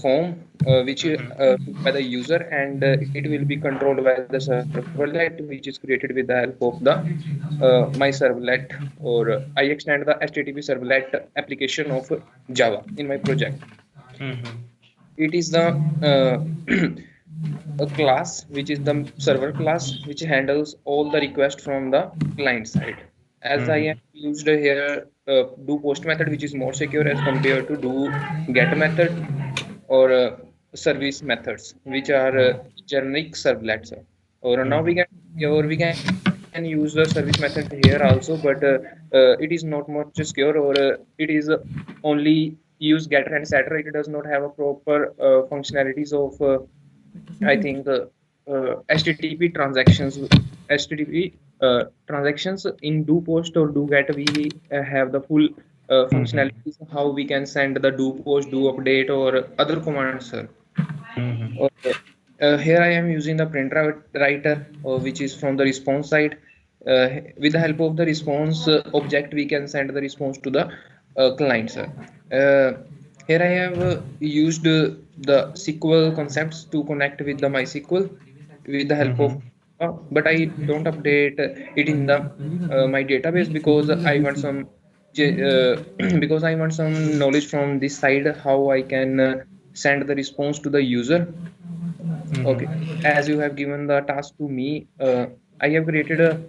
form which by the user, and it will be controlled by the servlet which is created with the help of the my servlet, or I extend the HTTP servlet application of Java in my project. It is the a class which is the server class which handles all the requests from the client side. As I have used here do post method, which is more secure as compared to do get method or service methods, which are generic servlets. Or now we can use the service method here also, but it is not much secure, or it is only use getter and setter. It does not have a proper functionalities of I think HTTP transactions, HTTP transactions in do post or do get. We have the full functionalities how we can send the do post, do update, or other commands, sir. Or, here I am using the print writer, which is from the response side. With the help of the response object, we can send the response to the client, sir. Here I have used the SQL concepts to connect with the MySQL with the help of, but I don't update it in the my database because I want some because I want some knowledge from this side how I can send the response to the user. Okay, as you have given the task to me, I have created a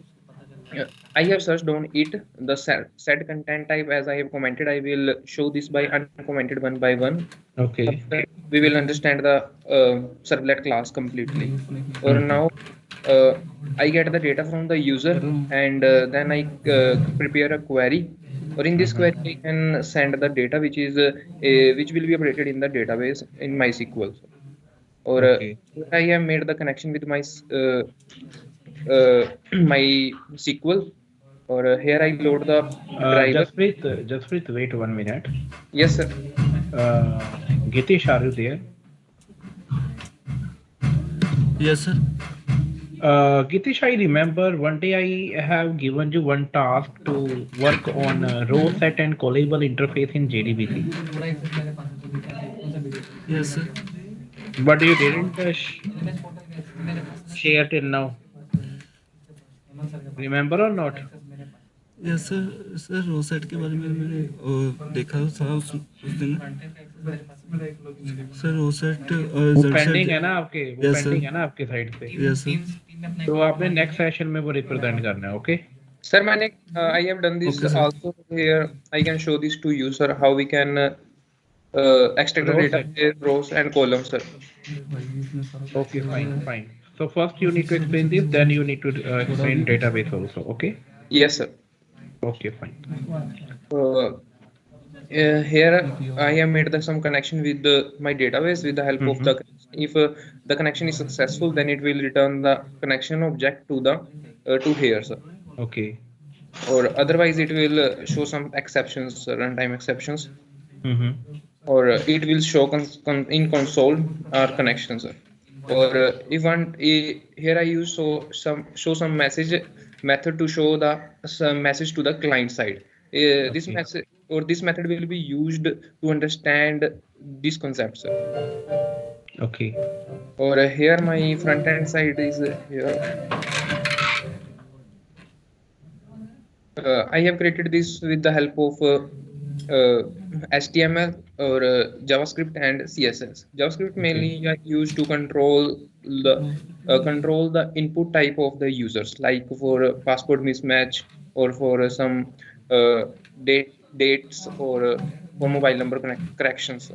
I have searched on it the set content type. As I have commented, I will show this by uncommented one by one. Okay. We will understand the servlet class completely. Or now I get the data from the user, and then I prepare a query. Or in this query, I can send the data which is which will be updated in the database in MySQL. Or Okay. I have made the connection with my my SQL. Or here I load the driver. Just wait 1 minute. Yes, sir. Gitish, are you there? Yes, sir. Gitish, I remember one day I have given you one task to work on row set and callable interface in JDBC. Yes, sir. But you didn't share till now. Remember or not? Yes sir. Sir rosette के बारे में मैंने देखा था उस दिन. Sir rosette वो pending है ना आपके, वो Yes, sir. पेंडिंग है ना आपके साइड से. Yes sir. तो आपने नेक्स्ट सेशन में वो रिप्रेजेंट करना है. Okay Sir, I have done this Okay, sir. also here. I can show this to you, sir, how we can extract the Rows data rows and columns, sir. Okay, fine. So first you need to explain this, then you need to explain database also. Okay. Yes, sir. Okay, fine. Here I have made some connection with my database with the help of the. If the connection is successful, then it will return the connection object to the to here, sir. Okay. Or otherwise, it will show some exceptions, runtime exceptions. Or it will show in console our connections. Or if one here I use show some message method to show the some message to the client side. This message or this method will be used to understand these concepts. Okay. Or here my front end side is here. I have created this with the help of HTML or JavaScript and CSS. JavaScript mainly are used to control the input type of the users, like for passport mismatch or for some dates or for mobile number corrections.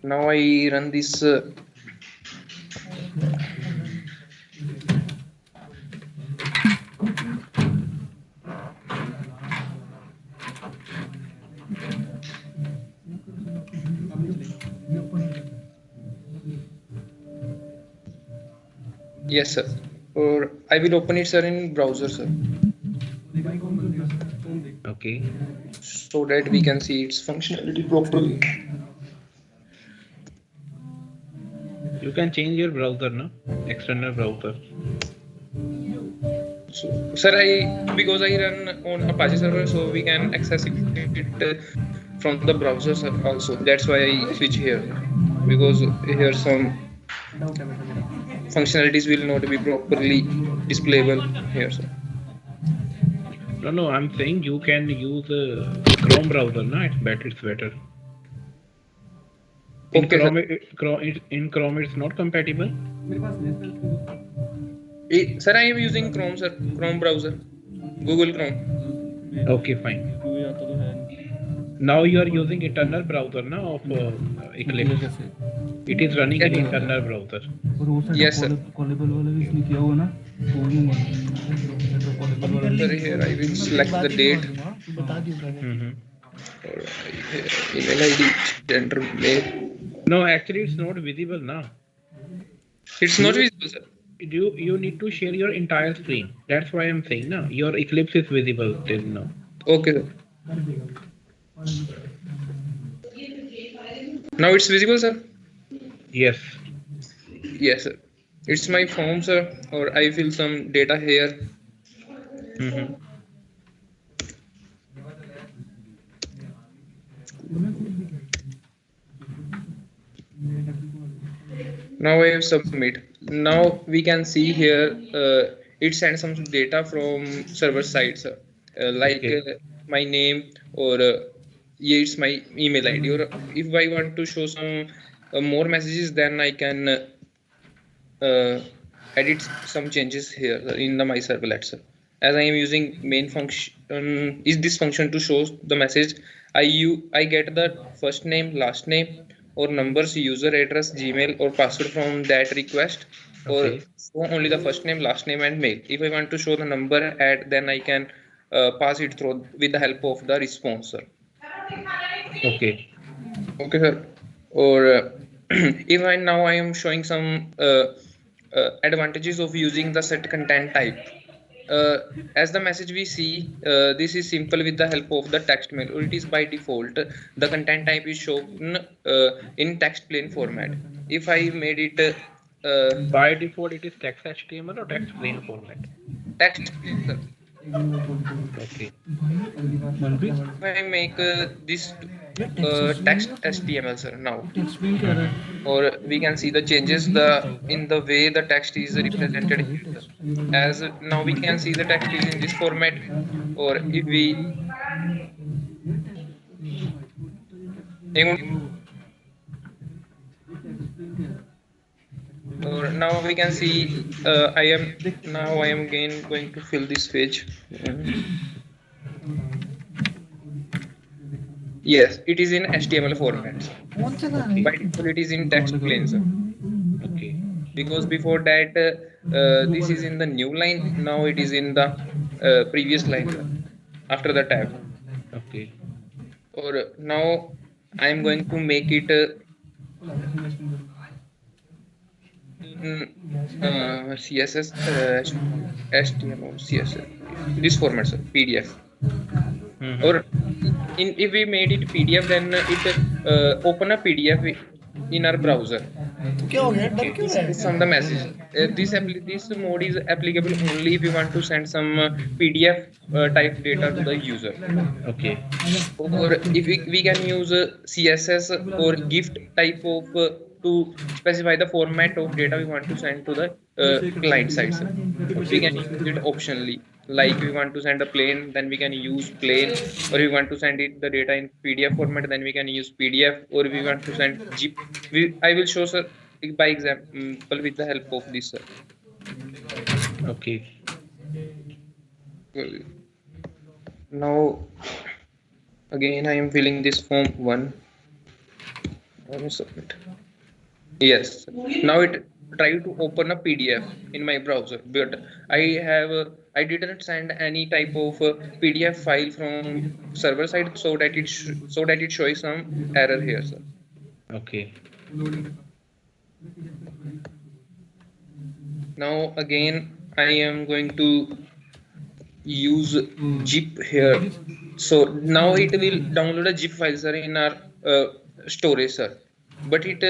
Now I run this. Yes, sir. Or I will open it, sir, in browser, sir. Okay. So that we can see its functionality properly. You can change your browser, no? External browser. So, sir, because I run on Apache server, so we can access it from the browser also. That's why I switch here, because here some functionalities will not be properly displayable here, sir. No, I'm saying you can use Chrome browser. No, it's better. It's better. In Okay, sir. In Chrome, it's not compatible. Sir, I am using Chrome, sir. Chrome browser, Google Chrome. Okay, fine. Now you are using internal browser now of Eclipse. It is running in internal browser. Yes, sir. Callable वाला भी इसने किया हुआ ना तो वो Sir, here I will select the date. Mhm. Or email ID, gender, mail. No, actually, it's not visible now. It's not visible, sir. You need to share your entire screen. That's why I'm saying now. Your Eclipse is visible till now. Okay, sir. Now it's visible, sir. Yes. Yes, sir. It's my form, sir. Or I fill some data here. Mhm. Now I have submit. Now we can see here it sends some data from server side, sir. Like Okay. my name, or yeah, it's my email ID. Or if I want to show some more messages, then I can edit some changes here in the my servlet, sir. As I am using main function, is this function to show the message. I get the first name, last name, or numbers, user address, Gmail, or password from that request, or Okay. show only the first name, last name, and mail. If I want to show the number add, then I can pass it through with the help of the response, sir. Okay. Okay, sir. Or if I am showing some advantages of using the set content type. As the message we see, this is simple with the help of the text mail, or it is by default. The content type is shown in text plain format. If I made it By default, it is text HTML or text plain format. text plain, sir. Okay. If I make this text HTML, sir, now, or we can see the changes in the way the text is represented here, sir. As now we can see the text is in this format, or if we or now we can see I am again going to fill this page. Yes, it is in HTML format, sir. Okay. By default it is in text plain, sir. Okay. Because before that this is in the new line, now it is in the previous line, sir, after the tab. Okay. Or now I am going to make it in CSS, HTML, CSS, this format, sir, PDF. Mhm. Or if we made it PDF, then it open a PDF in our browser. This on the message. This mode is applicable only if you want to send some PDF type data to the user. Okay. Or if we can use CSS or gift type of to specify the format of data we want to send to the client side, sir. We can use it optionally. Like we want to send a plain, then we can use plain. Or we want to send it the data in PDF format, then we can use PDF. Or we want to send zip. I will show, sir, by example with the help of this, sir. Okay. Now again I am filling this form 1. Let me submit. Yes. Now it try to open a PDF in my browser, but I didn't send any type of PDF file from server side, so that it shows some error here, sir. Okay. Now again I am going to use zip here. So now it will download a zip file, sir, in our storage, sir. But it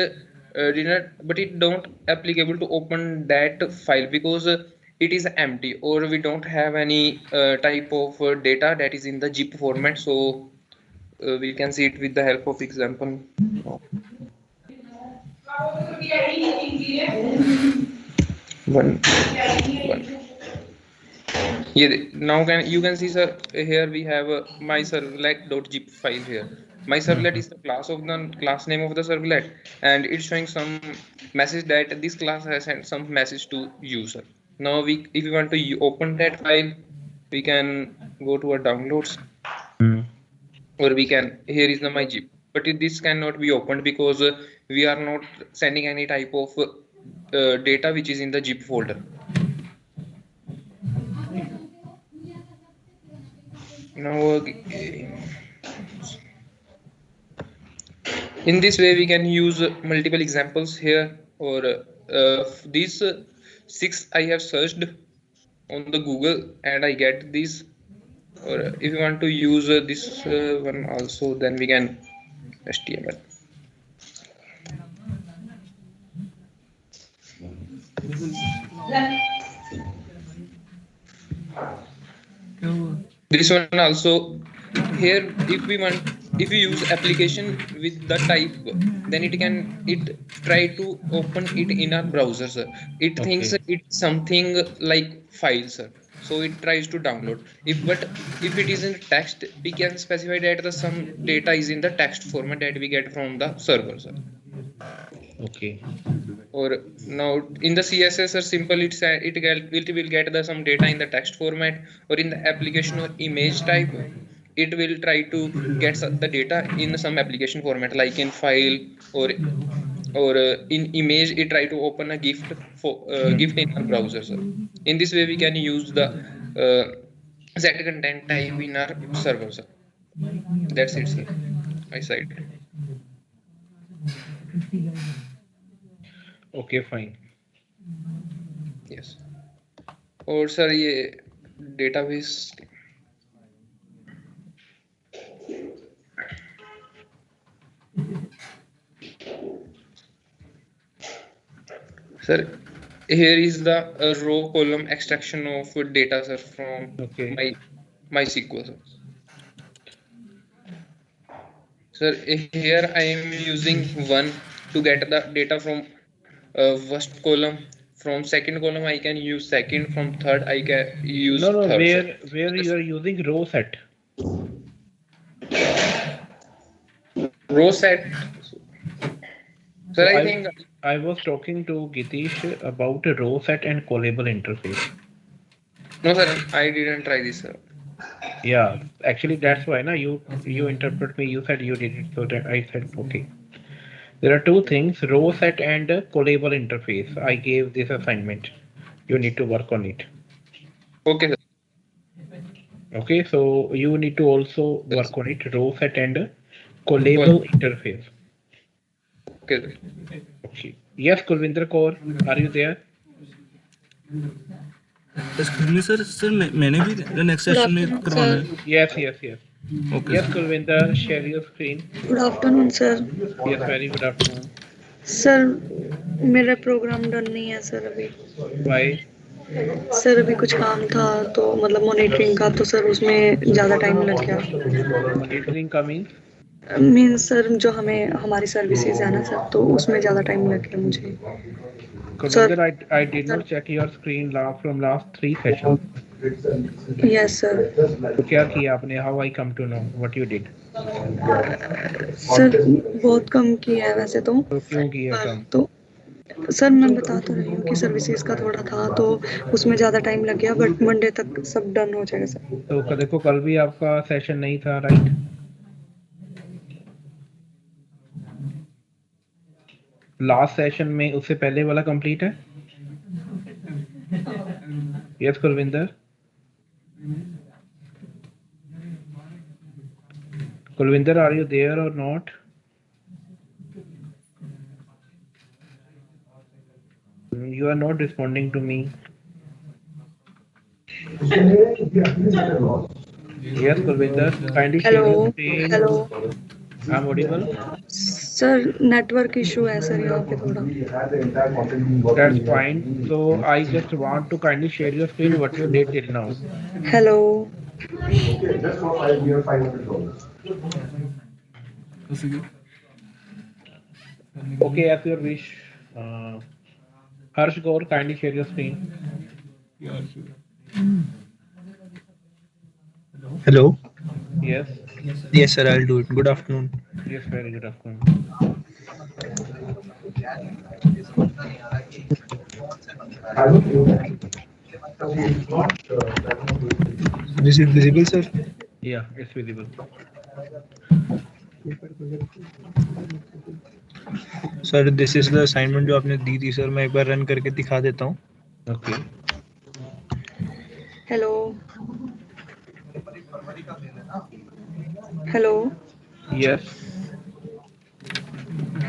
don't applicable to open that file because it is empty, or we don't have any type of data that is in the zip format. So we can see it with the help of example. One. Yeah, now you can see, sir, here we have a my servlet.zip file here. My servlet is the class of the class name of the servlet, and it's showing some message that this class has sent some message to user. Now if we want to open that file, we can go to our downloads, or we can, here is the my zip, but this cannot be opened because we are not sending any type of data which is in the zip folder. Now in this way we can use multiple examples here, or these 6 I have searched on the Google and I get these, or if you want to use this one also, then we can HTML. This one also, here if we use application with the type, then it try to open it in our browser, sir. It thinks it's something like file, sir, so it tries to download. But if it is in text, we can specify that the some data is in the text format that we get from the server, sir. Okay. Or now in the CSS or simple, it will get the some data in the text format, or in the application or image type, it will try to get the data in some application format, like in file, or in image it try to open a GIF in our browser, sir. In this way we can use the Z content type in our server, sir. That's it, sir, my side. Okay, fine. Yes. और sir ये database, sir, here is the row column extraction of data, sir, from MySQL, sir. Sir, here I am using 1 to get the data from first column. From second column I can use second. From third I can use third. Where you are using row set. Row set. Sir, I think I was talking to Gitish about a row set and callable interface. No, sir, I didn't try this, sir. Yeah, actually that's why you interpret me. You said you did it, so that I said okay. There are two things: row set and callable interface. I gave this assignment. You need to work on it. Okay, sir. Okay, so you need to also work on it. Row set and callable interface. Okay, sir. Okay. Yes, Kulvinder Kaur, are you there? Excuse me, sir, मैंने भी next session में करवाना है. Yes. Okay. Yes, Kulvinder, share your screen. Good afternoon, sir. Yes, very good afternoon. Sir मेरा programme done नहीं है sir अभी. Why? Sir अभी कुछ काम था तो मतलब मॉनिटरिंग का, तो सर उसमें ज़्यादा टाइम लग गया. मॉनिटरिंग का मीन्स सर जो हमारी सर्विसेज है ना सर, तो उसमें ज़्यादा टाइम लग गया मुझे. Kulvinder, I did not check your screen from last 3 sessions. Yes, sir. तो क्या किया आपने? How I come to know what you did? Sir बहुत कम किया है वैसे तो. क्यों किया कम? तो सर मैं बता तो रही हूँ कि सर्विसेज का थोड़ा था तो उसमें ज़्यादा टाइम लग गया, बट मंडे तक सब डन हो जाएगा सर. तो देखो कल भी आपका सेशन नहीं था, राइट? लास्ट सेशन में उससे पहले वाला कंप्लीट है? Yes Kulvinder. Kulvinder, are you there or not? You are not responding to me. Yes, Kulvinder, kindly share your screen. Hello. I'm audible. Sir network issue है सर यहाँ पे थोड़ा. That's fine. So I just want to kindly share your screen what you did till now. Hello. Okay, just for 5 years, $500. जैसे कि Okay, as your wish. Harsh Gaur, kindly share your screen. यार Hello. Yes. Yes, sir. I'll do it. Good afternoon. Yes, very good afternoon. I don't think it's not. Is it visible, sir? Yeah, it's visible. Sir this is the assignment जो आपने दी थी sir, मैं एक बार run करके दिखा देता हूँ. Okay. Hello hello Yes.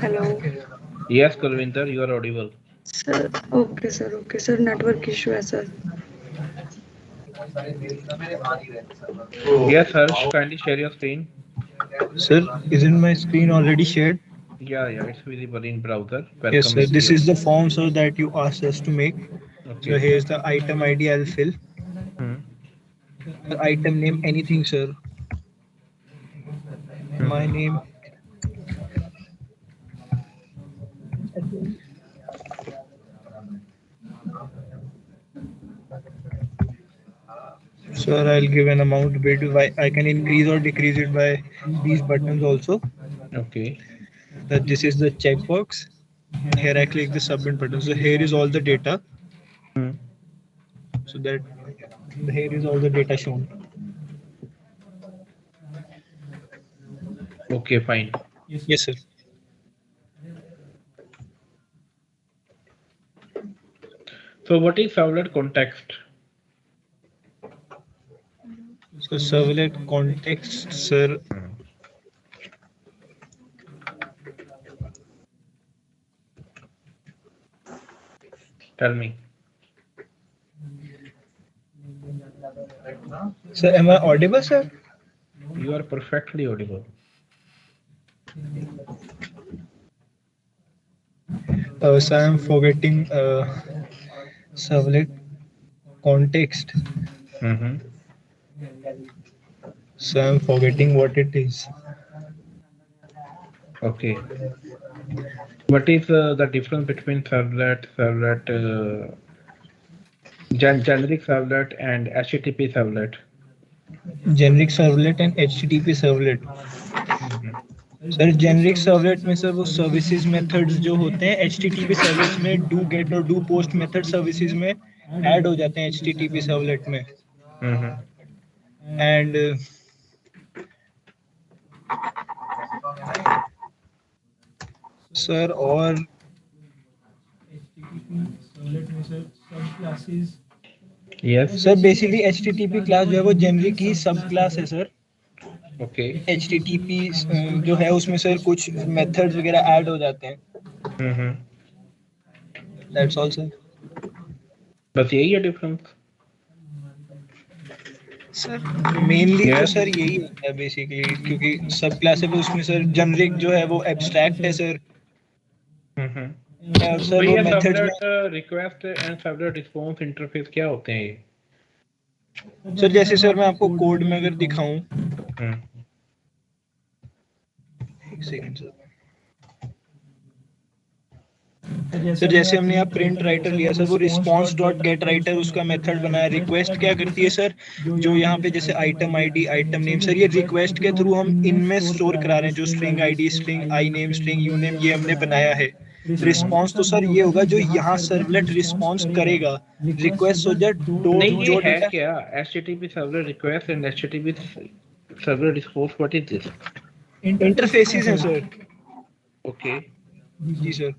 Hello Yes, Kulvinder, you are audible. Sir okay sir network issue है sir. Yes, Harsh, kindly share your screen. Sir, isn't my screen already shared? Yeah, it's visible in browser. Yes, Welcome. sir. This is the form, sir, that you asked us to make. Okay. So here's the item ID. I'll fill. Hmm. The item name, anything, sir. My name. Sir, I'll give an amount bid. I can increase or decrease it by these buttons also. Okay. That this is the checkbox. Here I click the submit button. So here is all the data. Hmm. So that here is all the data shown. Okay, fine. Yes, sir. So what is servlet context? So servlet context, sir. Tell me. Sir, am I audible, sir? You are perfectly audible. So I'm forgetting servlet context. Mm-hmm. So I'm forgetting what it is. Okay. What is the difference between generic servlet and HTTP servlet? Generic servlet and HTTP servlet. Sir generic servlet में sir वो services methods जो होते हैं HTTP service में do get और do post method services में add हो जाते हैं HTTP सर्वलेट में. एंड सर और Yes. Sir basically HTTP class जो है वो जेनरिक ही सब क्लास है सर. Okay. HTTP जो है उसमें सर कुछ मेथड्स वगैरह ऐड हो जाते हैं. That's all sir. बस यही है डिफरेंस. सर मेनली तो सर यही होता है बेसिकली, क्योंकि सब क्लास है उसमें सर जेनरिक जो है वो एब्स्ट्रैक्ट है सर. और सर वो मेथड्स में request and servlet response interface क्या होते हैं ये? सर जैसे सर मैं आपको कोड में अगर दिखाऊं. एक सेकंड सर जैसे हमने यहाँ प्रिंट राइटर लिया सर, वो रिस्पांस डॉट गेट राइटर उसका मेथड बनाया. रिक्वेस्ट क्या करती है सर, जो यहाँ पे जैसे item ID item name sir, ये रिक्वेस्ट के थ्रू हम इनमें स्टोर करा रहे हैं जो string ID string I name string you name ये हमने बनाया है. रिस्पांस तो सर ये होगा जो यहाँ सर्वलेट रिस्पांस करेगा. रिक्वेस्ट हो जाए नहीं जो है क्या HTTP servlet request and HTTP servlet response, what is this? Interfaces हैं सर. ओके जी सर.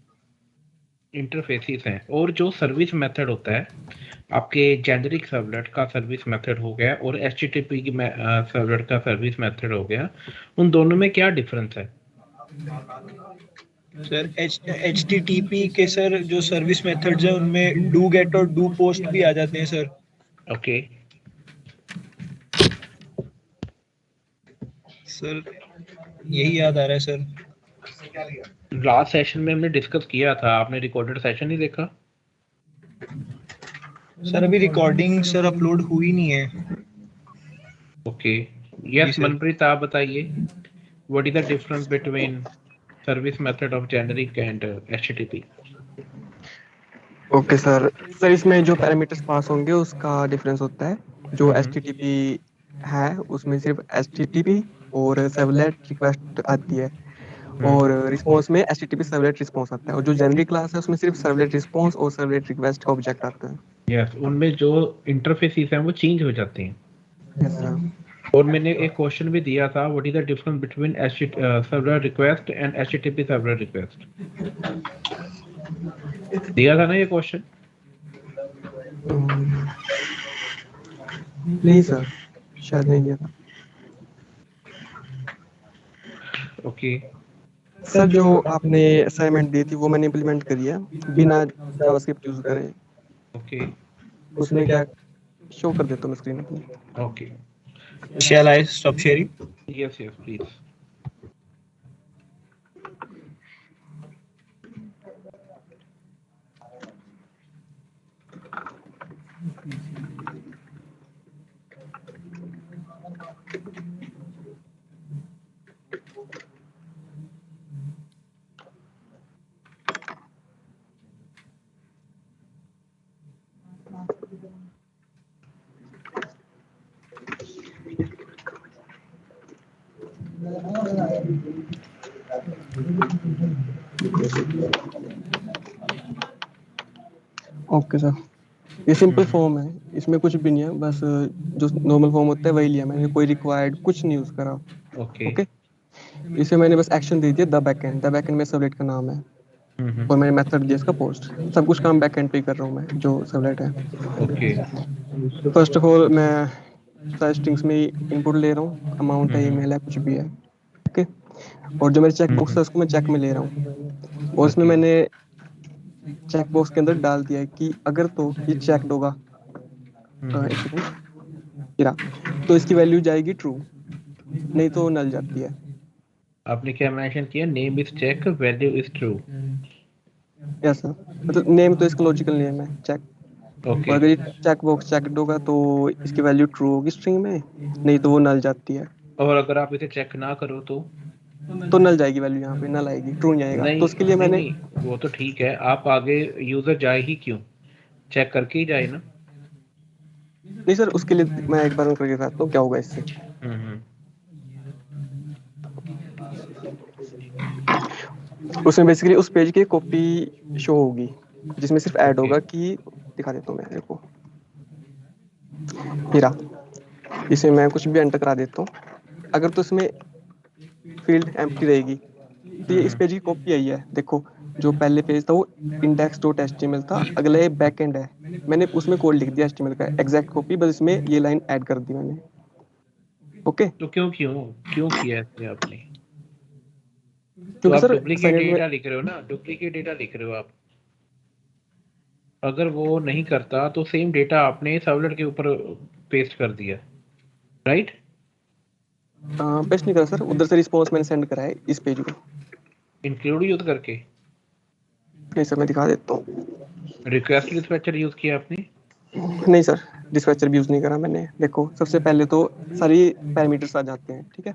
इंटरफेसेस हैं. और जो सर्विस मेथड होता है आपके जेनरिक सर्वलेट का सर्विस मेथड हो गया और HTTP की सर्वलेट का सर्विस मेथड हो गया, उन दोनों में क्या डिफरेंस है? सर HTTP के सर जो सर्विस मेथड्स हैं उनमें डू गेट और डू पोस्ट भी आ जाते हैं सर. ओके सर यही याद आ रहा है सर. लास्ट सेशन में हमने डिस्कस किया था, आपने रिकॉर्डेड सेशन नहीं देखा? सर अभी रिकॉर्डिंग सर अपलोड हुई नहीं है. ओके, जी यस सर। मनप्रीत आप बताइए, what is the difference between service method of generic and HTTP? Okay sir. Sir इसमें जो पैरामीटर्स पास होंगे उसका डिफरेंस होता है। जो एच है उसमें सिर्फ एच और सर्वलेट रिक्वेस्ट आती है, और रिस्पॉन्स में एच सर्वलेट रिस्पॉन्स आता है, और जो जेनरिक क्लास है उसमें सिर्फ सर्वलेट रिस्पॉन्स और सर्वलेट रिक्वेस्ट का ऑब्जेक्ट आता है। यस, उनमें जो इंटरफेसेस हैं वो चेंज हो जाते हैं। Yes sir. और मैंने एक क्वेश्चन भी दिया था, what is the difference between server request and HTTP server request? दिया था ना ये क्वेश्चन? नहीं सर, शायद नहीं दिया था। ओके, सर जो आपने असाइनमेंट दी थी वो मैंने इम्प्लीमेंट करी है बिना जावास्क्रिप्ट यूज करे। ओके, उसमें क्या शो कर देता हूँ मैं स्क्रीन अपनी। Okay, Shall I stop sharing? Yes yes please. Okay sir, ये सिंपल फॉर्म है, इसमें कुछ भी नहीं है, बस जो नॉर्मल फॉर्म होता है वही लिया मैंने, कोई रिक्वायर्ड कुछ नहीं यूज करा। ओके, ओके, इसे मैंने बस एक्शन दे दिया द बैकएंड में सर्वलेट का नाम है, और मैंने मेथड दिया इसका पोस्ट। सब कुछ काम बैकएंड पे ही कर रहा हूँ मैं, जो सर्वलेट है। ओके, फर्स्ट ऑफ ऑल मैं सारे स्ट्रिंग्स में इनपुट ले रहा हूँ, अमाउंट है, ईमेल है, कुछ भी है। ओके, और जो मेरे चेक बॉक्स है उसको मैं चेक में ले रहा हूँ, और इसमें मैंने चेक बॉक्स के अंदर डाल दिया है कि अगर तो ये चेकड होगा, एक सेकंड, गिरा, तो इसकी वैल्यू जाएगी ट्रू, नहीं तो नल जाती है। आपने क्या मेंशन किया? Name is check, value is true. Yes sir, मतलब नेम तो इसका लॉजिकल नेम है चेक, ओके, और अगर ये चेक बॉक्स चेकड होगा तो इसकी वैल्यू ट्रू होगी स्ट्रिंग में, नहीं तो वो नल जाती है। और अगर आप इसे चेक ना करो तो नल जाएगी वैल्यू, यहाँ पे नल आएगी, ट्रू नहीं आएगा। तो उसके लिए नहीं मैंने नहीं, वो तो ठीक है, आप आगे यूजर जाए ही क्यों? चेक करके ही जाए ना। नहीं सर, उसके लिए मैं एक बार रन करके दिखाता हूँ क्या होगा इससे। उसमें बेसिकली उस पेज की कॉपी शो होगी, जिसमें सिर्फ ऐड होगा कि, दिखा देता हूँ मैं देखो, हीरा, इसमें मैं कुछ भी एंटर करा देता हूँ। अगर तो इसमें फील्ड एम्प्टी रहेगी, तो ये इस पेज की कॉपी आई है। देखो, जो पहले पेज था वो index.html था, अगला ये बैकएंड है, मैंने उसमें कोड लिख दिया HTML का एग्जैक्ट कॉपी, बस इसमें ये लाइन ऐड कर दी मैंने। ओके, तो क्यों क्यों क्यों किया इसने आपने? तो क्योंकि आप सर डुप्लीकेट असाइनमेंट में, डेटा लिख रहे हो ना, डुप्लीकेट डेटा लिख रहे हो आप। अगर वो नहीं करता तो सेम डेटा आपने सर्वलेट के ऊपर पेस्ट कर दिया, राइट? पेस्ट नहीं करा सर, उधर से रिस्पॉन्स मैंने सेंड करा है इस पेज को। इंक्लूड यूज करके नहीं सर, मैं दिखा देता हूँ। रिक्वेस्ट डिस्पैचर यूज किया आपने? नहीं सर, डिस्पैचर भी यूज नहीं करा मैंने। देखो, सबसे पहले तो सारी पैरामीटर्स आ जाते हैं, ठीक है।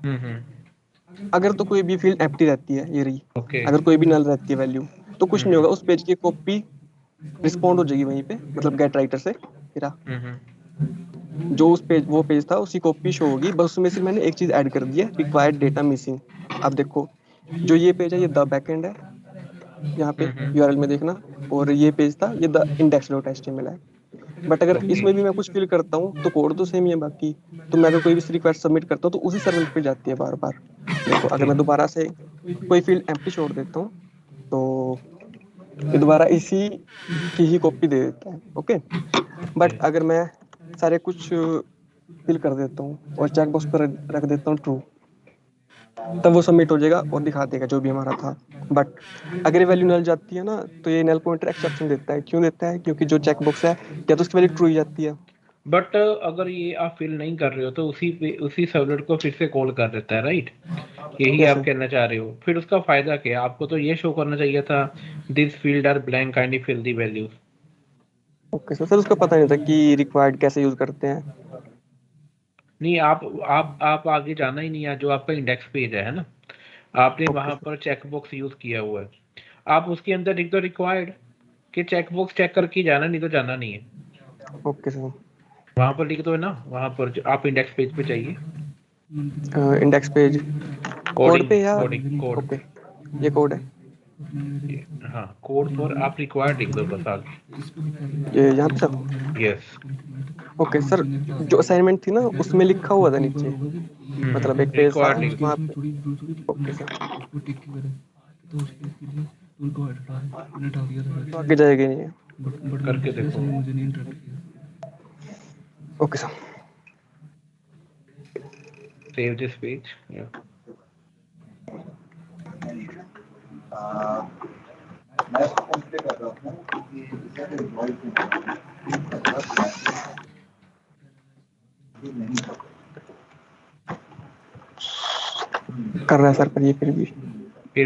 अगर तो कोई भी फील्ड एम्प्टी रहती है, ये रही, ओके, अगर कोई भी नल रहती है वैल्यू, तो कुछ नहीं होगा, उस पेज की कॉपी रिस्पॉन्ड हो जाएगी वहीं पे, मतलब गेट राइटर से फिर जो उस पेज, वो पेज था उसकी कॉपी शो होगी, बस उसमें सिर्फ मैंने एक चीज ऐड कर दी है, रिक्वायर्ड डेटा मिसिंग। अब देखो, जो ये पेज है ये द बैकएंड है, यहाँ पे यूआरएल में देखना, और ये पेज था ये द index.html है। बट अगर इसमें भी मैं कुछ फिल करता हूँ तो कोड तो सेम ही है बाकी, तो मैं अगर कोई भी रिक्वेस्ट सबमिट करता हूँ तो उसी सर्वर पे जाती है बार बार। देखो, अगर मैं दोबारा से कोई फील्ड एम्प्टी छोड़ देता हूँ तो ये दोबारा इसी की ही कॉपी दे देता है। ओके, बट अगर मैं सारे कुछ फिल कर देता हूँ और चेक बॉक्स पर रख देता हूँ ट्रू, तब वो सबमिट हो जाएगा और दिखा देगा जो भी हमारा था। बट अगर ये वैल्यू नल जाती है ना, तो ये नल पॉइंटर एक्सेप्शन देता है। क्यों देता है? क्योंकि जो चेक बॉक्स है या तो उसकी वैल्यू ट्रू ही जाती है। बट अगर ये आप फिल नहीं कर रहे हो तो उसी सर्वलेट को फिर से कॉल कर देता है, राइट? यही Yes, आप sir. कहना चाह रहे हो? फिर उसका फायदा क्या? आपको तो ये शो करना चाहिए था, this field are blank, kindly fill the values. Okay sir, sir उसको पता नहीं था कि रिक्वायर्ड कैसे यूज करते हैं। नहीं, आप आगे जाना ही नहीं है, जो आपका इंडेक्स पेज है ना, आपने वहां पर चेकबॉक्स यूज किया हुआ है, आप उसके अंदर लिख दो रिक्वायर्ड कि चेकबॉक्स चेक करके जाना, नहीं तो जाना नहीं है। Okay sir. वहां पर लिख दो है ना, वहां पर आप इंडेक्स पेज पे चाहिए, इंडेक्स पेज कोड पे या कोडिंग कोड। ओके, ये कोड है, हाँ, कोड पर आप रिक्वायर्ड लिख दो बस आगे। ये यहाँ पे सर। यस। ओके सर, जो असाइनमेंट थी ना उसमें लिखा हुआ था नीचे, मतलब एक पेज था रिक्वायर्ड लिख दो। वहाँ पे। ओके सर, उसको टिक की करे तो उसके लिए उनको हटा मैंने हटा दिया था तो आगे जाएगा नहीं है। बट करके देखो। मुझे नहीं इंटरेस्ट किया। Okay sir, save this page. मैं इसको इसलिए कर रहा हूँ कि इससे नहीं कर रहा है सर, पर ये फिर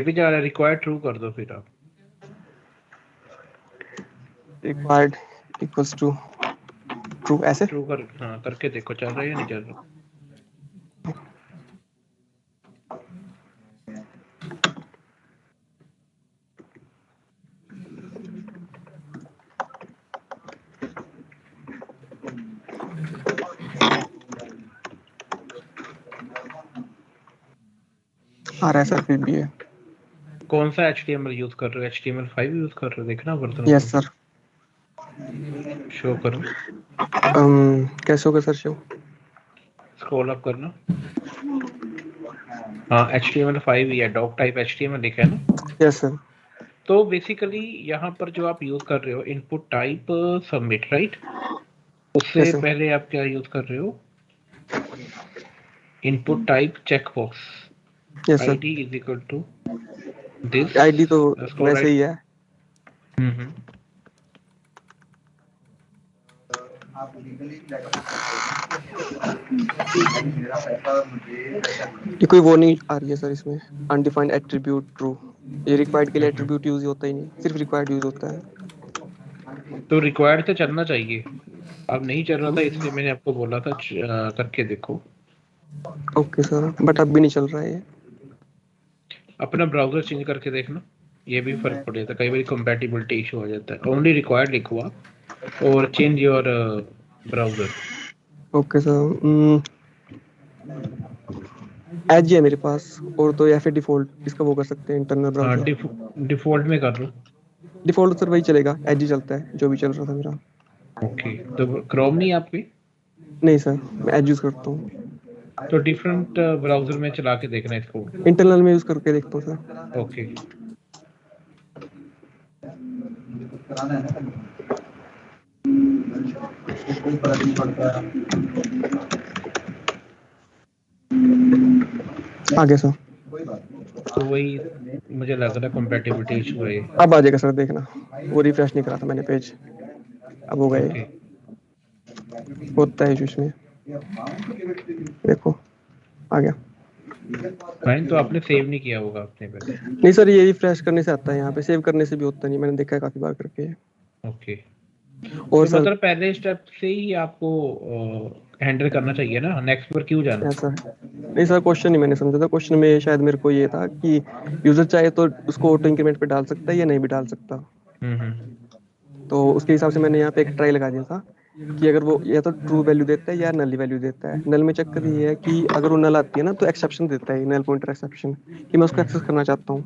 भी जा रहा है, रिक्वायर्ड ट्रू कर दो फिर आप। रिक्वायर्ड इक्वल्स टू ट्रू, ऐसे। ट्रू कर, हाँ करके देखो चल रहा है या नहीं चल रहा। आ रहा है सर, फिर भी है। कौन सा HTML यूज कर रहे हो? HTML5 यूज कर रहे हो? देखना वर्जन। Yes sir. शो करो, कैसे होगा सर शो? स्क्रॉल अप करना। हाँ, HTML5 ही है, डॉक टाइप HTML लिखा है ना। Yes sir. तो बेसिकली यहाँ पर जो आप यूज कर रहे हो, इनपुट टाइप सबमिट, राइट? उससे यस सर। पहले आप क्या यूज कर रहे हो? Input type checkbox, yes sir. ID is equal to this. ID तो स्क्रॉल वैसे राइट। ही है। आप लीगली मेरा पैसा मुझे ये कोई वो नहीं आ रही है सर इसमें, अनडिफाइंड एट्रीब्यूट ट्रू। ये रिक्वायर्ड के लिए एट्रीब्यूट यूज होता ही नहीं, सिर्फ रिक्वायर्ड यूज होता है। तो रिक्वायर्ड से चलना चाहिए, अब नहीं चल रहा था इसलिए मैंने आपको बोला था करके देखो। ओके सर, बट अब भी नहीं चल रहा है ये। अपना ब्राउजर चेंज करके देखना, ये भी फर्क पड़ जाता है, कई बार कंपैटिबिलिटी इशू हो जाता है। ओनली रिक्वायर्ड लिखो आप और change your browser. Okay sir, Edge है मेरे पास, और तो या फिर डिफॉल्ट इसका वो कर सकते हैं, इंटरनल हाँ, ब्राउजर। डिफॉल्ट में कर लो। डिफॉल्ट सर वही चलेगा, एज ही चलता है जो भी चल रहा था मेरा। ओके, तो क्रोम नहीं आप पे? नहीं सर, मैं एज यूज करता हूँ। तो डिफरेंट ब्राउजर में चला के देखना इसको। इंटरनल में यूज करके देखता हूँ सर। ओके, कराना है ना, कोई फर्क नहीं पड़ता। आगे सर। तो वही मुझे लग रहा है कंपैटिबिलिटी इशू है। अब आ जाएगा सर, देखना वो रिफ्रेश नहीं करा था मैंने पेज, अब हो गए। ओके, होता है इसमें, देखो आ गया। फाइन। तो आपने सेव नहीं किया होगा अपने पहले। नहीं सर, ये रिफ्रेश करने से आता है, यहाँ पे सेव करने से भी होता नहीं, मैंने देखा है काफी बार करके। ओके, और तो सर मतलब पहले स्टेप से ही आपको हैंडल करना चाहिए ना, नेक्स्ट पर क्यों जाना? ऐसा नहीं सर, क्वेश्चन ही मैंने समझा था, क्वेश्चन में शायद मेरे को ये था कि यूजर चाहे तो उसको ऑटो इंक्रीमेंट पे डाल सकता है या नहीं भी डाल सकता। तो उसके हिसाब से मैंने यहाँ पे एक ट्राई लगा दिया था कि अगर वो या तो ट्रू वैल्यू देता है या नल वैल्यू देता है। नल में चक्कर ये है कि अगर वो नल आती है ना तो एक्सेप्शन देता है, नल पॉइंटर एक्सेप्शन, कि मैं उसको एक्सेस करना चाहता हूँ।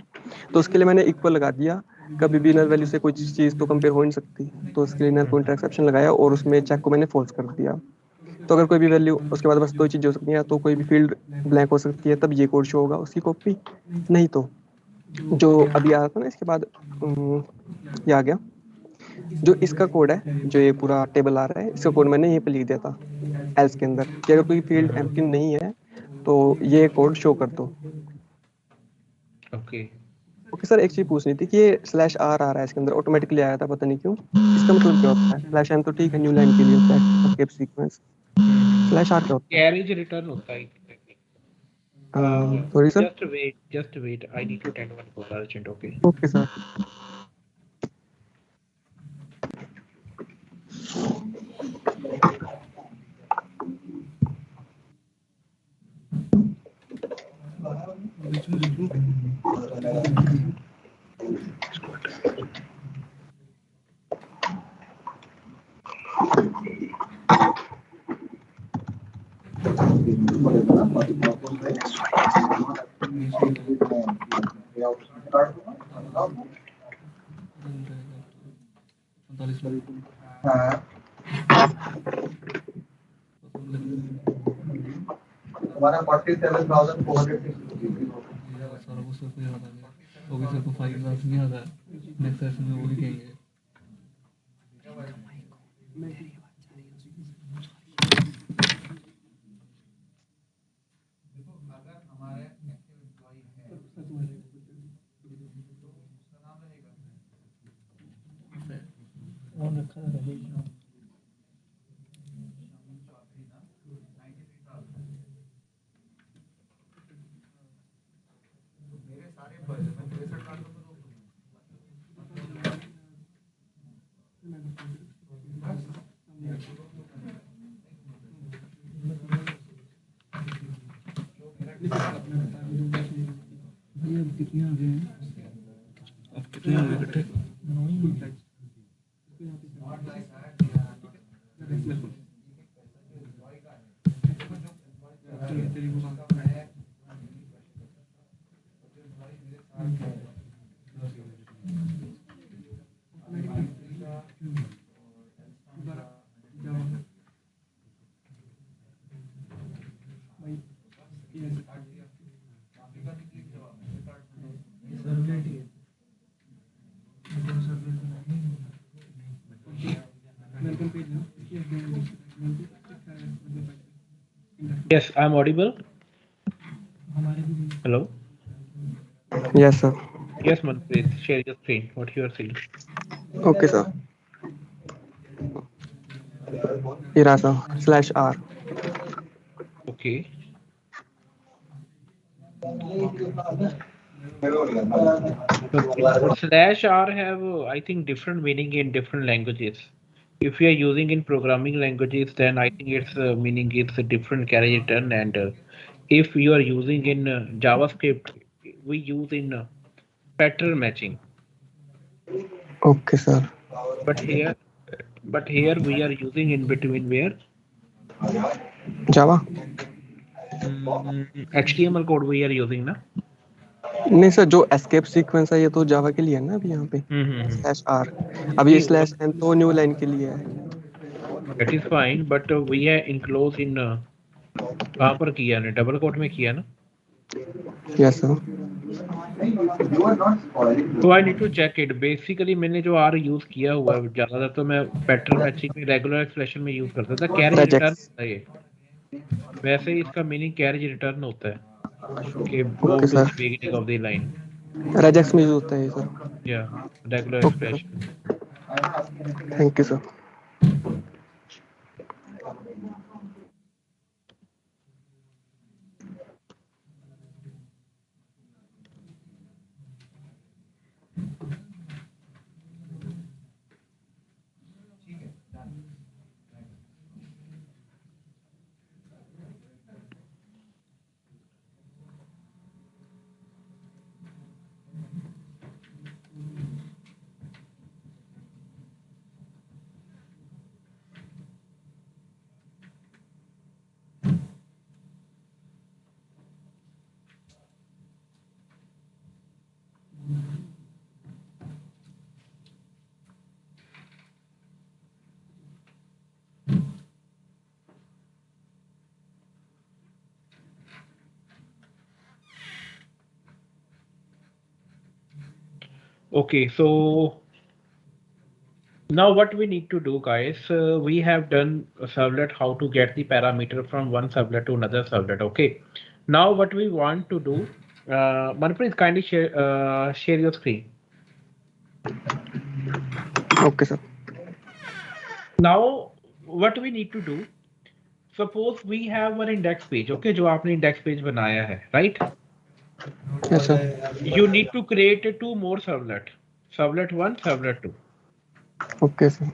तो उसके लिए मैंने इक्वल लगा दिया, कभी भी नल वैल्यू से कोई चीज तो कंपेयर हो नहीं सकती, तो उसके लिए नल पॉइंटर एक्सेप्शन लगाया और उसमें चेक को मैंने फॉल्स कर दिया। तो अगर कोई भी वैल्यू उसके बाद बस दो चीजें हो सकती हैं, या तो कोई भी फील्ड ब्लैंक हो सकती है, तब ये कोड शो होगा उसकी कॉपी, नहीं तो जो अभी आ रहा था ना इसके बाद, ये आ गया जो इसका कोड है, जो ये पूरा टेबल आ रहा है, इसका कोड मैंने यहीं पे लिख दिया था एल्स के अंदर, कि अगर कोई फील्ड एम्प्टी नहीं है तो ये कोड शो कर दो। ओके, ओके सर, एक चीज पूछनी थी कि ये स्लैश आर आ रहा है इसके अंदर, ऑटोमेटिकली आया था, पता नहीं क्यों, इसका मतलब क्या होता है? स्लैश एन तो ठीक है न्यू लाइन के लिए होता है, सीक्वेंस, स्लैश आर क्या होता कैरेज रिटर्न होता है। है? Sorry sir. just wait, I need to attend one call urgent, okay? Okay sir. पैंतालीस मिनट हाँ तुम्हारा 47,460 सारा कुछ सर को याद आ गया, तो भी सर को 5 ग्राफ्स नहीं आता है, नेक्स्ट सेशन में वो लिखेंगे। भैया अब कितने आ गए हैं, अब कितने आ गए इकट्ठे? Yes, I'm audible. Hello. Yes, sir. Yes, Manpreet, share your screen. What you are saying? Okay, sir. Here, sir. /R. Okay. So /R have, I think, different meaning in different languages. If you are using in programming languages, then I think its meaning is a different carry return. And if you are using in JavaScript, we use in pattern matching. Okay, sir. But here we are using in between where Java. HTML code we are using ना. नहीं sir, जो escape sequence है ये तो जावा के लिए है ना अभी यहाँ पे /R। अब ये /n तो न्यू लाइन के लिए है। That is fine, but we are enclosed in कहाँ पर किया ने, डबल कोट में किया ना? Yes, sir. So I need to check it. Basically मैंने जो R यूज किया हुआ है ज्यादातर तो मैं पैटर्न मैचिंग में रेगुलर एक्सप्रेशन में यूज करता था। कैरेज रिटर्न होता है ये, वैसे ही इसका मीनिंग कैरेज रिटर्न होता है कि go Okay, to the sir. Beginning of the line Regex में यूज होता है ये सर। या regular Okay, sir. Expression. Thank you, sir. Okay, so now what we need to do, guys, we have done a servlet, how to get the parameter from one servlet to another servlet. Okay, now what we want to do, Manpreet, kindly share your screen. Okay, sir. Now what we need to do, suppose we have one index page, okay, जो आपने index page बनाया है, right? Yes, sir. You need to create two more servlet, servlet 1, servlet 2. Okay, sir.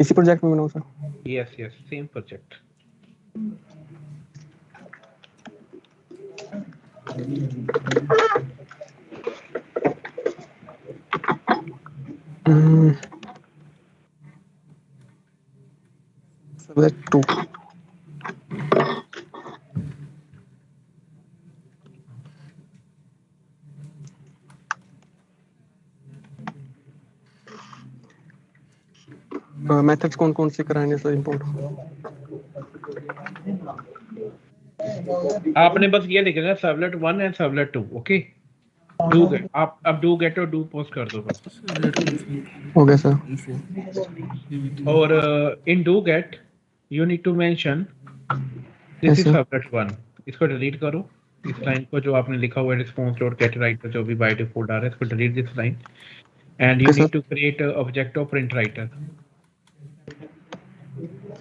इसी project में बनाऊँ sir? Yes, yes, same project. Servlet 2. Methods कौन कौन से कराने सर इंपोर्ट? आपने बस ये लिखना है servlet 1 and servlet 2, okay. Do get, आप अब डू गेट और डू पोस्ट कर दो बस। हो गया सर। और in do get you need to mention this is Yes, sir. Servlet 1। इसको डिलीट करो, इस लाइन को जो आपने लिखा हुआ है रिस्पांस डॉट गेट राइटर जो भी बाय डिफॉल्ट आ रहा है, इसको delete this line and you Okay, need sir. To create object of print writer,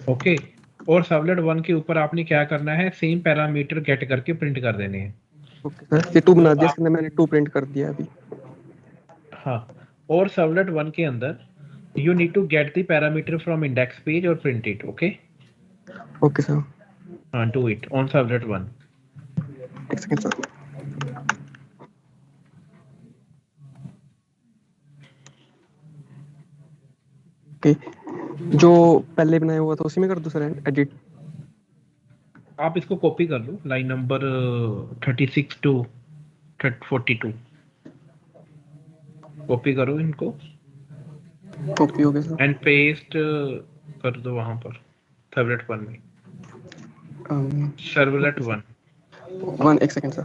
okay. और सर्वलेट 1 के ऊपर आपने क्या करना है, सेम पैरामीटर गेट करके प्रिंट कर देने हैं। ओके सर, ये 2 बना दिया, आप- इसके अंदर मैंने 2 प्रिंट कर दिया अभी। हाँ, और सर्वलेट 1 के अंदर you need to get the parameter from index page और print it, okay. Okay sir, हाँ, डू इट ऑन सर्वलेट 1। एक सेकंड सर। ओके, जो पहले बनाया हुआ था उसी में कर दूं सर एडिट? आप इसको कॉपी कर लो, लाइन नंबर 36 टू 42 कॉपी करो इनको कॉपी हो गया सर। एंड पेस्ट कर दो वहां पर सर्वलेट 1 में, सर्वलेट 1। 1 एक second sir.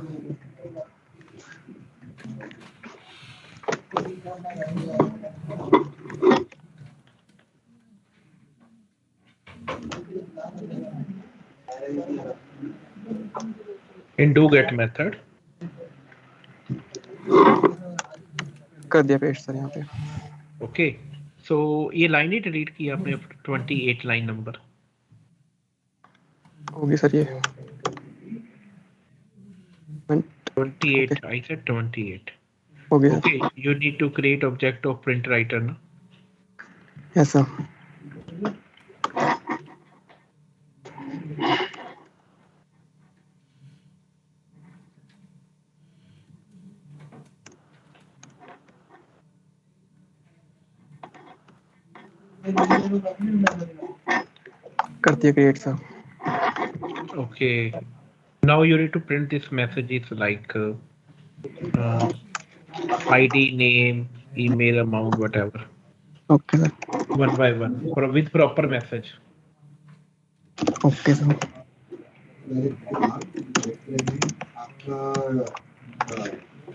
In do get method कर दिया पेस्ट सर यहाँ पे। ओके। सो ये लाइन ही डिलीट की आपने 28 लाइन नंबर। होगी सर ये 28 I said 28। हो गया। Okay, you need to create object of print writer ना। Yes sir. कर दिया create sir. Okay, now you need to print this messages like ID, name, email, amount, whatever, okay sir. one by one with proper message। Okay sir.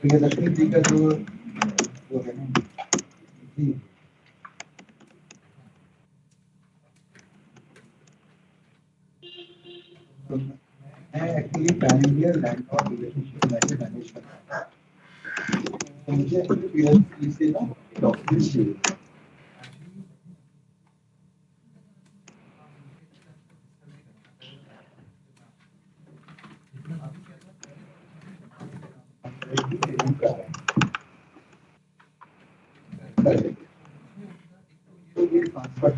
Lakshmi ji का जो है ना जी, मैं actually pan India land और relationship manage manage करता हूँ, तो मुझे एक्चुअली से ना डॉक्यूमेंट चाहिए। तो ये ट्रांसफर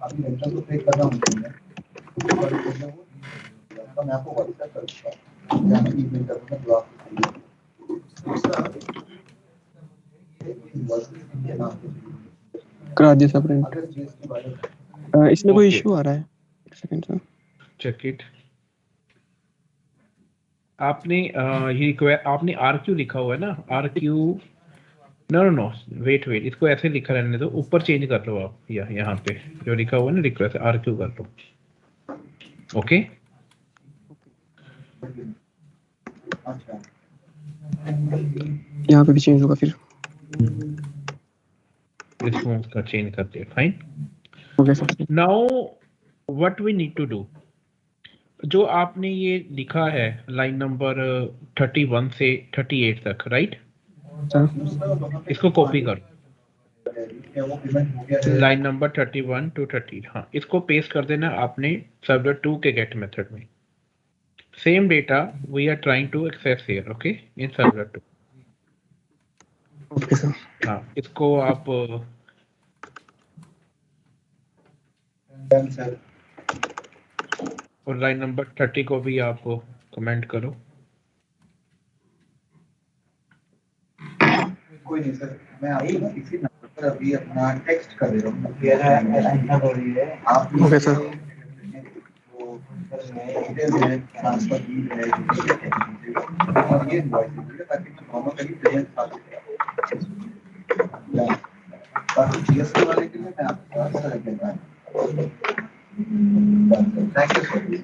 अभी घंटा तो पे कर रहा हूँ मैं आपको व्हाट्सएप कर दूंगा या ईमेल करूंगा जो आप करा दिया सर प्रिंट। इसमें कोई Okay. इशू आ रहा है? एक सेकंड सर। Check it। आपने ये आपने RQ लिखा हुआ है ना, RQ। No no no, wait wait, इसको ऐसे लिखा रहने दो, ऊपर चेंज कर लो आप, यहाँ पे जो लिखा हुआ है ना रिक्वेस्ट RQ कर लो, ओके। अच्छा यहाँ पे भी चेंज होगा फिर। रिस्पॉन्स का चेंज कर दिया, फाइन। हो गया सर। Now what we need to do, जो आपने ये लिखा है लाइन नंबर 31 से 38 तक, राइट, सर इसको कॉपी करो, वो पेमेंट हो गया लाइन नंबर 31 टू 30, हाँ, इसको पेस्ट कर देना आपने सर्वलेट 2 के गेट मेथड में। Same data we are trying to access here, okay, in servlet 2। Okay sir. हाँ, इसको आप डन सर। और लाइन नंबर 30 को भी आप कमेंट करो। कोई नहीं सर, मैं आपको ना इसी नंबर पर अभी अपना टेक्स्ट कर दे रहा हूँ। मेरा असाइनमेंट हो रही है आप। Okay sir. वो डिटेल है, ट्रांसफर की है और ये इनवॉइस है ताकि मैं दोनों का ही पेमेंट खा सकूं। बाकी GST वाले के लिए मैं आपको आंसर देता हूँ। Thank you so much.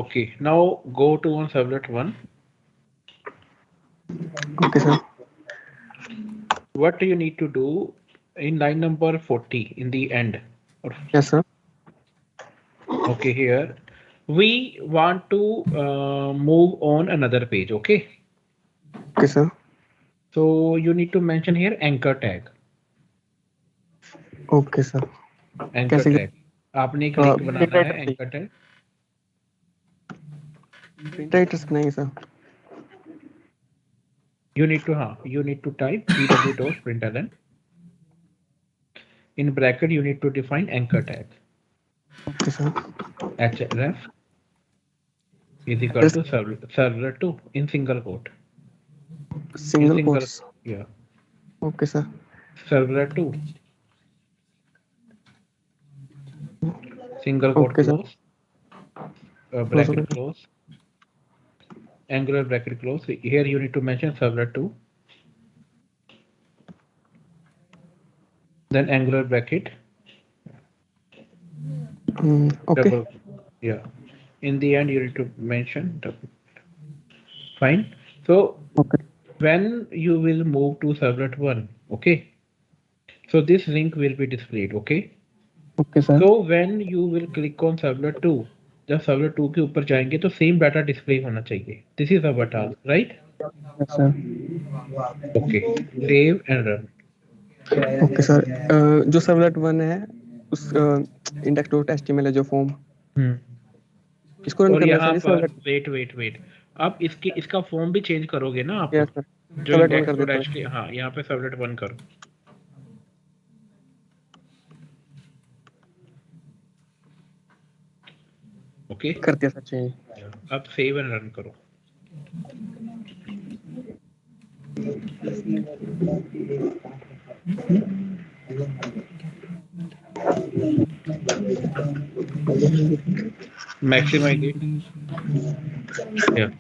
Okay, now go to on servlet 1. Okay, sir. What do you need to do in line number 40 in the end? Yes, sir. Okay, here we want to move on another page. Okay, Okay, sir. so you need to mention here anchor tag. Okay, sir. Anchor कैसे tag. आपने एक link बनाना है anchor tag. Print writers बनाएंगे sir. You need to type pw.println. In bracket, you need to define anchor tag. Okay, sir. href is equal to servlet2 in single quote. Single quotes. Yeah. Okay, sir. Servlet2 single quote Okay, sir. close, bracket close, angular bracket close. Here you need to mention servlet2, then angular bracket. Okay. Double, yeah. In the end, you need to mention double. Fine. So Okay. when you will move to servlet 1, okay. So this link will be displayed, okay. Okay, sir. So when you will click on servlet 2, जब servlet 2 के ऊपर जाएंगे तो same data display होना चाहिए. This is our task, right? Yes, sir. Okay. Save and run. Okay, sir. जो servlet 1 है उस index.html है जो फॉर्म इसको रन और करना यहाँ चाहिए पर wait. अब इसका फॉर्म भी चेंज करोगे ना आप? Yes, sir. जो servlet 1 कर देता हूँ। index.html, हाँ, यहाँ पे servlet 1 करो. ओके कर दिया सर चेंज। अब सेव एंड रन करो। Maximize it. Yeah.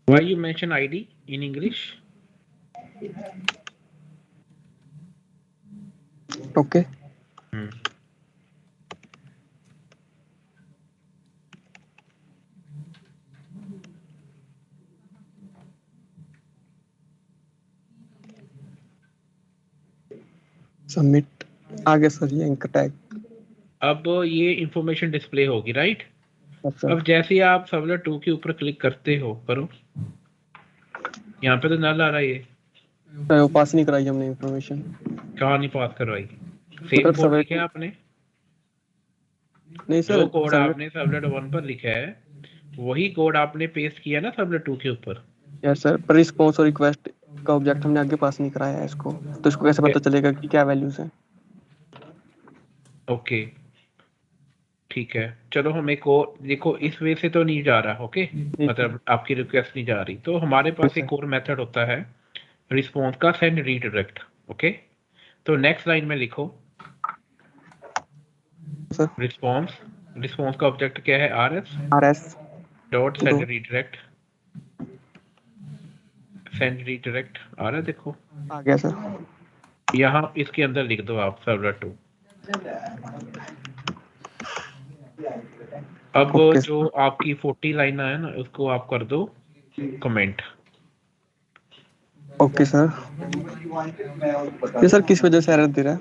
Why you mention ID in English? Okay. Submit आ गया सर ये एंकर टैग। अब ये इंफॉर्मेशन डिस्प्ले होगी, राइट? अच्छा। अब जैसे ही आप सर्वलेट 2 के ऊपर क्लिक करते हो, करो, यहाँ पे तो नल आ रहा है। ये वो पास नहीं कराई हमने इंफॉर्मेशन। कहाँ नहीं पास करवाई? सेम कोड लिखे है आपने? नहीं सर, जो कोड आपने सर्वलेट 1 पर लिखा है वही कोड आपने पेस्ट किया ना सर्वलेट 2 के ऊपर। यस सर, पर रिस्पांस और रिक्वेस्ट का ऑब्जेक्ट हमने आगे पास नहीं कराया है इसको, तो इसको कैसे पता चलेगा कि क्या वैल्यूज हैं? ओके ठीक है, चलो हम एक और देखो, इस वे से तो नहीं जा रहा। ओके मतलब आपकी रिक्वेस्ट नहीं जा रही, तो हमारे पास एक और मेथड होता है रिस्पांस का, सेंड रीडायरेक्ट। ओके तो नेक्स्ट लाइन में लिखो सर रिस्पांस का ऑब्जेक्ट क्या है? RS dot send redirect. Send redirect आ रहा है, देखो आ गया सर। यहाँ इसके अंदर लिख दो आप सर्वलेट 2। अब जो आपकी 40 लाइन है ना, उसको आप कर दो कमेंट। Okay sir. ये सर किस वजह से एरर दे रहा है?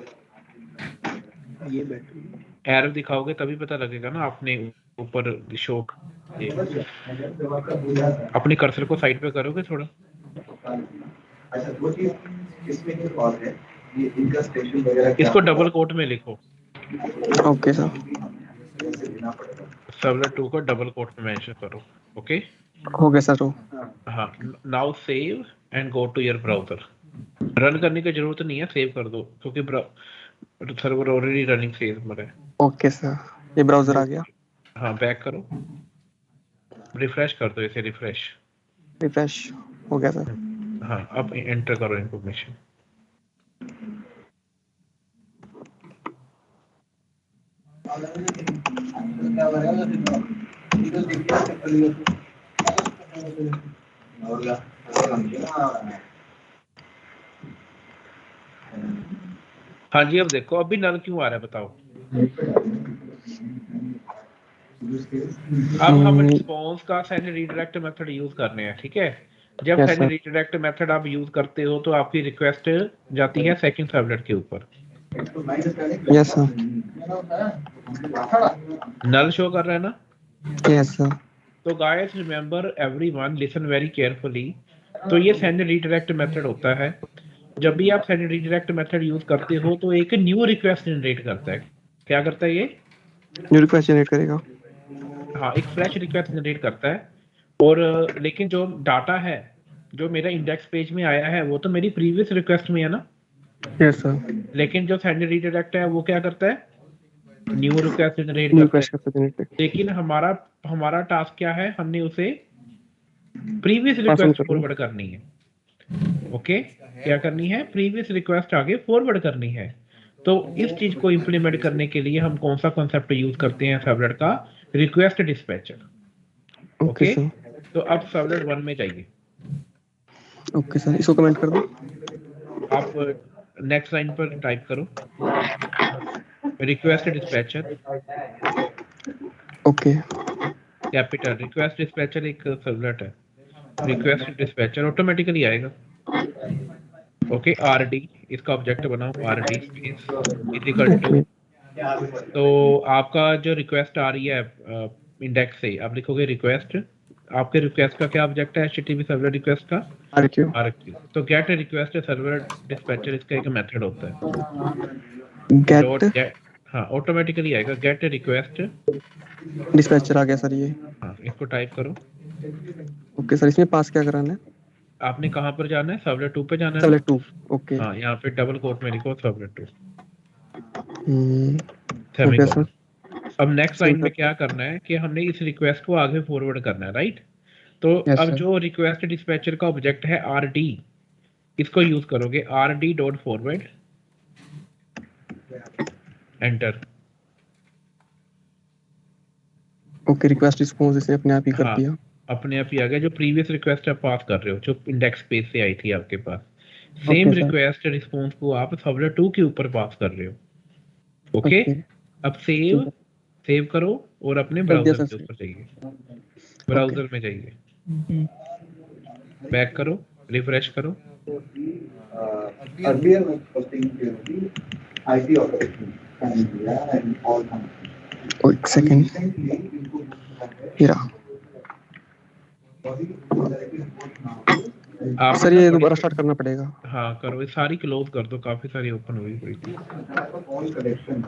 एरर दिखाओगे तभी पता लगेगा ना। आपने ऊपर शो अपनी कर्सर को साइड पे करोगे थोड़ा। अच्छा, दो चीज इसमें एक और है, ये इनका स्टेशन वगैरह इसको डबल कोट में लिखो। Okay sir. सर्वलेट 2 को डबल कोट में मेंशन करो। ओके हो गया सर। हाँ, now save and go to your browser. Run करने की जरूरत नहीं है, सेव कर दो क्योंकि सर्वर ऑलरेडी रनिंग फेज में है। ओके सर, ये ब्राउजर आ गया। हाँ, बैक करो, रिफ्रेश कर दो इसे, रिफ्रेश। रिफ्रेश हो गया सर। हाँ, अब एंटर करो इंफॉर्मेशन। हाँ जी, अब देखो अभी नल क्यों आ रहा है बताओ। अब हम रिस्पॉन्स का सेंड रीडायरेक्ट मेथड यूज करने हैं, ठीक है। जब Yes, send sir. Redirect method आप यूज करते हो तो आपकी रिक्वेस्ट जाती है सेकंड सर्वलेट के ऊपर। Yes sir. नल शो कर रहा है ना। Yes sir. तो guys remember everyone, listen very carefully. तो ये सेंड रीडायरेक्ट मेथड होता है। जब भी आप सेंड रीडायरेक्ट मेथड यूज करते हो तो एक न्यू रिक्वेस्ट जनरेट करता है। क्या करता है ये? न्यू रिक्वेस्ट जनरेट करेगा। हाँ, एक फ्रेश रिक्वेस्ट जनरेट करता है। और लेकिन जो डाटा है जो मेरा इंडेक्स पेज में आया है वो तो मेरी प्रीवियस रिक्वेस्ट में है ना। Yes sir. लेकिन जो सेंड रीडायरेक्ट है वो क्या करता है? न्यू रिक्वेस्ट जनरेट न्यू करता है। Request generate. लेकिन हमारा टास्क क्या है? हमने उसे प्रीवियस Pass on रिक्वेस्ट करना। फॉरवर्ड करनी है। ओके, क्या करनी है? प्रीवियस रिक्वेस्ट आगे फॉरवर्ड करनी है। तो इस चीज को इंप्लीमेंट करने के लिए हम कौन सा कॉन्सेप्ट यूज करते हैं सर्वलेट का? Request dispatcher. Okay sir. तो अब सर्वलेट 1 में जाइए। ओके सर, इसको कमेंट कर दो। आप नेक्स्ट लाइन पर टाइप करो request dispatcher, okay. Capital. Request dispatcher एक सर्वलेट है। रिक्वेस्ट डिस्पैचर ऑटोमेटिकली आएगा। ओके, आरडी इसका ऑब्जेक्ट बनाओ, आरडी स्पेस इक्वल टू। तो आपका जो रिक्वेस्ट आ रही है इंडेक्स से, आप लिखोगे रिक्वेस्ट। आपके रिक्वेस्ट का क्या ऑब्जेक्ट है? एचटीटीपी सर्वर रिक्वेस्ट का आरक्यू। आरक्यू। तो गेट रिक्वेस्ट सर्वर डिस्पैचर इसका एक मेथड होता है। गेट। हाँ, ऑटोमेटिकली आएगा गेट रिक्वेस्ट डिस्पैचर आ गया सर ये। हाँ, इसको टाइप करो। ओके सर, इसमें पास क्या कराना है? आपने कहाँ पर जाना है? सर्वलेट 2 पे जाना है सर्वलेट 2। ओके। हाँ, यहाँ पे डबल कोट में लिखो सर्वलेट 2 ओके सेमीकोलन। सर। अब नेक्स्ट लाइन में क्या करना है कि हमने इस रिक्वेस्ट को आगे फॉरवर्ड करना है, राइट। तो Yes, अब sir. जो रिक्वेस्ट डिस्पैचर का ऑब्जेक्ट है आरडी, इसको यूज करोगे RD dot forward, enter. Okay, request response इसने अपने आप ही कर हाँ, दिया। अपने आप ही आ गया। जो प्रीवियस रिक्वेस्ट आप पास कर रहे हो, जो इंडेक्स पेज से आई थी आपके पास, same Okay, sir. Request response को आप सर्वलेट 2 के ऊपर पास कर रहे हो। Okay, Okay. अब सेव करो और अपने कर दिया ब्राउजर सर। के ऊपर जाइए। ब्राउजर में जाइए, बैक करो, रिफ्रेश करो। Earlier was posting the IT operation in India and all countries. एक सेकंड। ये रहा। आप सर ये दोबारा स्टार्ट करना पड़ेगा। हाँ करो, ये सारी क्लोज कर दो, काफी सारी ओपन हुई हुई थी। All collection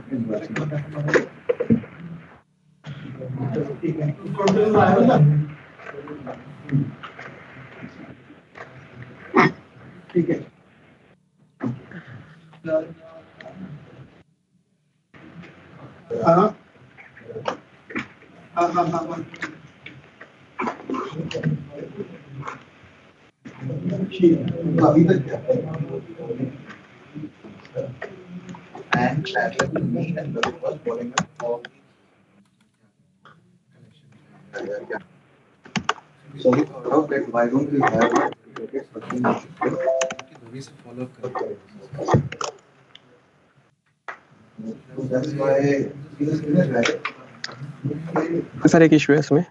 ठीक है। हाँ हाँ हाँ हाँ ठीक है, अभी तक क्या and parallel to me and the was following up of so we thought of that why don't we have that's why sir एक इशू है इसमें,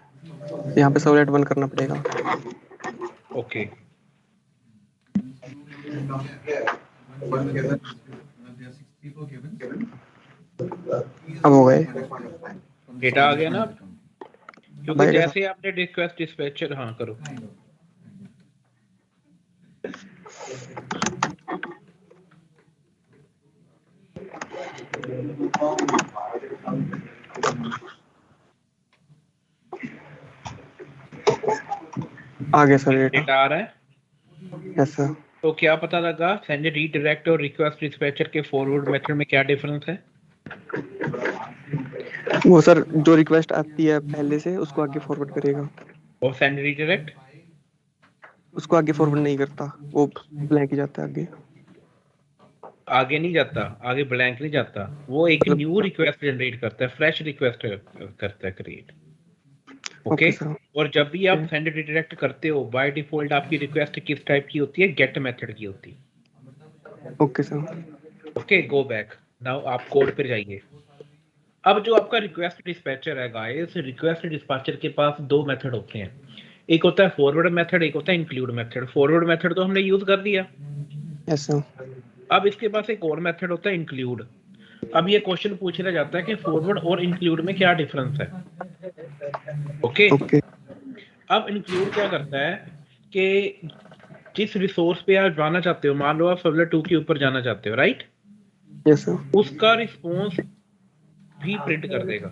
यहाँ पे सर्वलेट 1 करना पड़ेगा। ओके, अब हो गए। डेटा आ गया ना, क्योंकि आएगा जैसे आपने रिक्वेस्ट डिस्पैचर हाँ करो। आगे सर डेटा। डेटा आ रहा है। Yes sir. तो क्या पता लगा सेंड रीडायरेक्ट और रिक्वेस्ट डिस्पैचर के फॉरवर्ड मेथड में क्या डिफरेंस है? वो सर जो रिक्वेस्ट आती है पहले से उसको आगे फॉरवर्ड करेगा, और सेंड रीडायरेक्ट उसको आगे फॉरवर्ड नहीं करता, वो ब्लैंक ही जाता है आगे। आगे नहीं जाता, आगे ब्लैंक नहीं जाता, वो एक न्यू रिक्वेस्ट जनरेट करता है, फ्रेश रिक्वेस्ट करता है क्रिएट। Okay sir. और जब भी आप सेंड रीडायरेक्ट करते हो बाय डिफॉल्ट आपकी रिक्वेस्ट किस टाइप की होती है? गेट मेथड की होती है। Okay sir. Okay go back now, आप कोड पर जाइए। अब जो आपका रिक्वेस्ट डिस्पैचर है गाइस, रिक्वेस्ट डिस्पैचर के पास दो मेथड होते हैं, एक होता है फॉरवर्ड मेथड, एक होता है इंक्लूड मेथड। फॉरवर्ड मेथड तो हमने यूज कर दिया। Yes sir. अब इसके पास एक और मेथड होता है इंक्लूड। अब ये क्वेश्चन पूछा जाता है कि फॉरवर्ड और इंक्लूड में क्या डिफरेंस है। ओके ओके अब इंक्लूड क्या करता है कि जिस रिसोर्स पे आप जाना चाहते हो, मान लो आप सर्वलेट 2 के ऊपर जाना चाहते हो, राइट, यस सर। उसका रिस्पॉन्स भी प्रिंट कर देगा।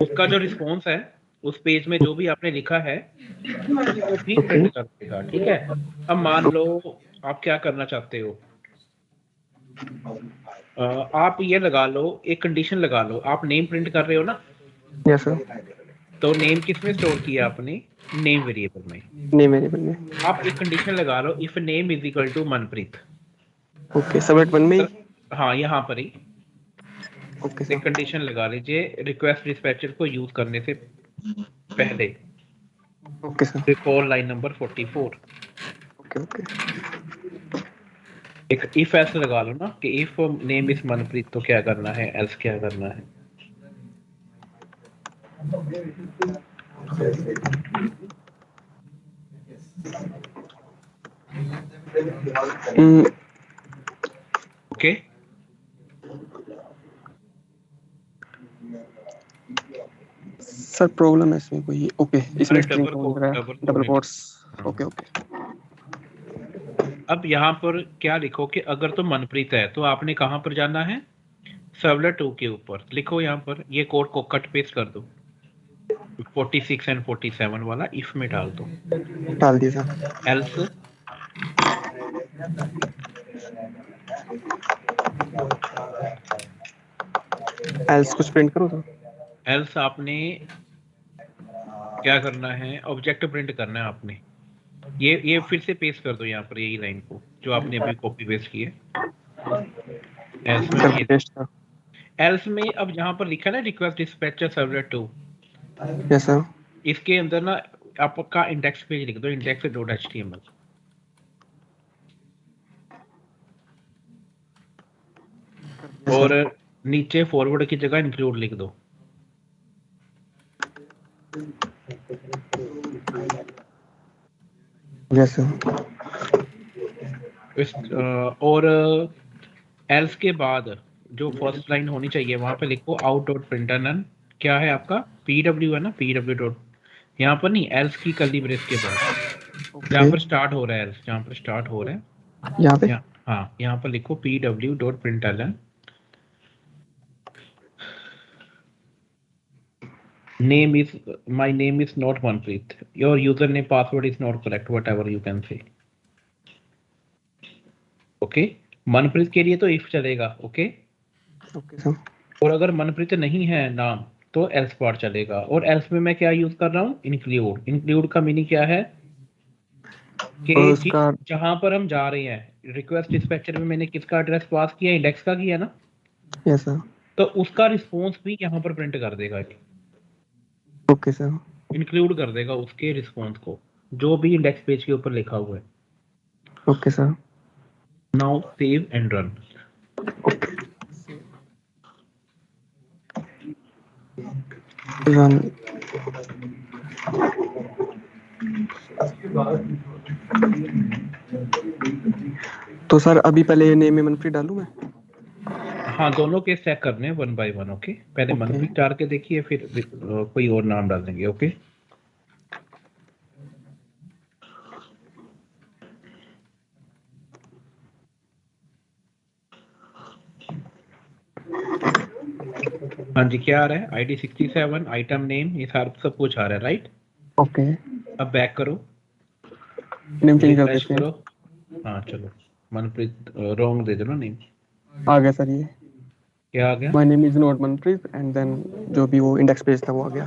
उसका जो रिस्पॉन्स है उस पेज में जो भी आपने लिखा है उसको भी प्रिंट कर देगा। ठीक है, अब मान लो आप क्या करना चाहते हो, आप ये लगा लो, एक कंडीशन लगा लो, आप नेम प्रिंट कर रहे हो ना, यस सर। तो नेम किस में स्टोर किया आपने? नेम वेरिएबल में। नहीं मेरे बन में। आप एक कंडीशन लगा लो, if name is equal to Manpreet. Okay subnet 1 में ही। हाँ यहाँ पर ही ओके एक सर। कंडीशन लगा लीजिए रिक्वेस्ट डिस्पैचर को यूज करने से पहले। Okay sir. Recall line number 44। Okay okay एक इफ एल्स लगा लो ना कि इफ नेम इज मनप्रीत तो क्या करना है, एल्स क्या करना है। ओके सर प्रॉब्लम है इसमें कोई? ओके इसमें अरे स्ट्रिंग डबल काउंट कर रहा है, double quote. Quotes. Okay okay अब यहाँ पर क्या लिखो कि अगर तो मनप्रीत है तो आपने कहाँ पर जाना है? सर्वलेट 2 के ऊपर लिखो, यहाँ पर ये कोड को कट पेस्ट कर दो, 46 एंड 47 वाला इफ में डाल दो। डाल दिया सर। एल्स एल्स कुछ प्रिंट करो सर। एल्स आपने क्या करना है? ऑब्जेक्ट प्रिंट करना है आपने। ये फिर से पेस्ट कर दो यहाँ पर, यही लाइन को जो आपने अभी कॉपी पेस्ट की है। एल्स में सर ये पेस्ट सर। एल्स में अब यहाँ पर लिखा ना request dispatcher servlet 2, yes sir. इसके अंदर ना आपका इंडेक्स पेज लिख दो, index.html। और नीचे फॉरवर्ड की जगह इंक्लूड लिख दो। Yes sir. और एल्स के बाद जो फर्स्ट लाइन होनी चाहिए वहां पे लिखो out.println। क्या है आपका? pw है ना, pw डॉट, यहाँ पर नहीं, एल्स की कर्ली ब्रेस के बाद जहाँ पर स्टार्ट हो रहा है एल्स, जहाँ पर स्टार्ट हो रहा है यहाँ पे। हाँ यहाँ पर लिखो pw.println name is, my name is not Manpreet, your username password is not correct, whatever you can say। Okay Manpreet के लिए तो इफ चलेगा। Okay okay sir. और अगर मनप्रीत नहीं है नाम तो एल्स पार्ट चलेगा। और एल्स में मैं क्या यूज कर रहा हूँ? इंक्लूड। इंक्लूड का मीनिंग क्या है कि जहां पर हम जा रहे हैं, रिक्वेस्ट डिस्पैचर में मैंने किसका एड्रेस पास किया? इंडेक्स का किया ना, यस सर। तो उसका रिस्पॉन्स भी यहाँ पर प्रिंट कर देगा। Okay sir. इंक्लूड कर देगा उसके रिस्पॉन्स को जो भी इंडेक्स पेज के ऊपर लिखा हुआ है। Okay sir. Now save and run. Run. तो सर अभी पहले नेम में मनप्रीत डालूं मैं? हाँ दोनों के चेक करने हैं 1 बाय 1। ओके पहले मनप्रीत डाल के देखिए, फिर कोई और नाम डाल देंगे। ओके हाँ जी क्या आ रहा है? ID 67, आइटम नेम, ये सारा सब कुछ आ रहा है, राइट? ओके अब बैक करो, नेम चेंज कर रिफ्रेश देते हैं। करो। हाँ चलो, मनप्रीत रॉन्ग दे दो ना नेम। आ गया सर, ये क्या आ गया? My name is not Manpreet and then जो भी वो इंडेक्स पेज था वो आ गया।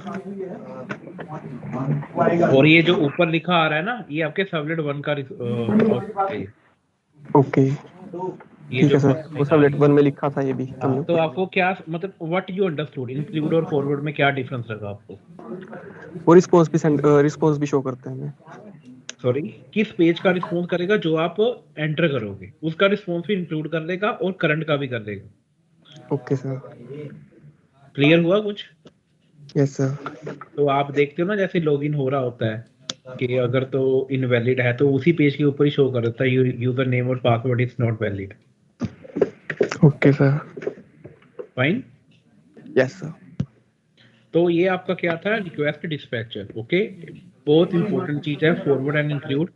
और ये जो ऊपर लिखा आ रहा है ना, ये आपके सर्वलेट 1 का आउटपुट है। ओके ये ठीक जो है सर, फर्स्ट वो लिखा सबलेट है। 1 में लिखा था ये भी। हाँ, तो आपको क्या मतलब व्हाट यू अंडरस्टूड इंक्लूड और फॉरवर्ड में क्या डिफरेंस लगा आपको? वो रिस्पॉन्स भी शो करते हैं हमें। सॉरी, किस पेज का रिस्पॉन्स करेगा जो आप एंटर करोगे, उसका रिस्पॉन्स भी इंक्लूड कर लेगा और करंट का भी कर लेगा। Okay sir. क्लियर हुआ कुछ? Yes sir. तो आप देखते हो ना, जैसे लॉगिन हो रहा होता है कि अगर तो इनवैलिड है तो उसी पेज के ऊपर ही शो कर देता है यूजर नेम और password is not valid. Okay sir. Fine. Yes sir. तो ये आपका क्या था, रिक्वेस्ट डिस्पैचर। ओके, बहुत इंपॉर्टेंट चीज है फॉरवर्ड एंड इंक्लूड।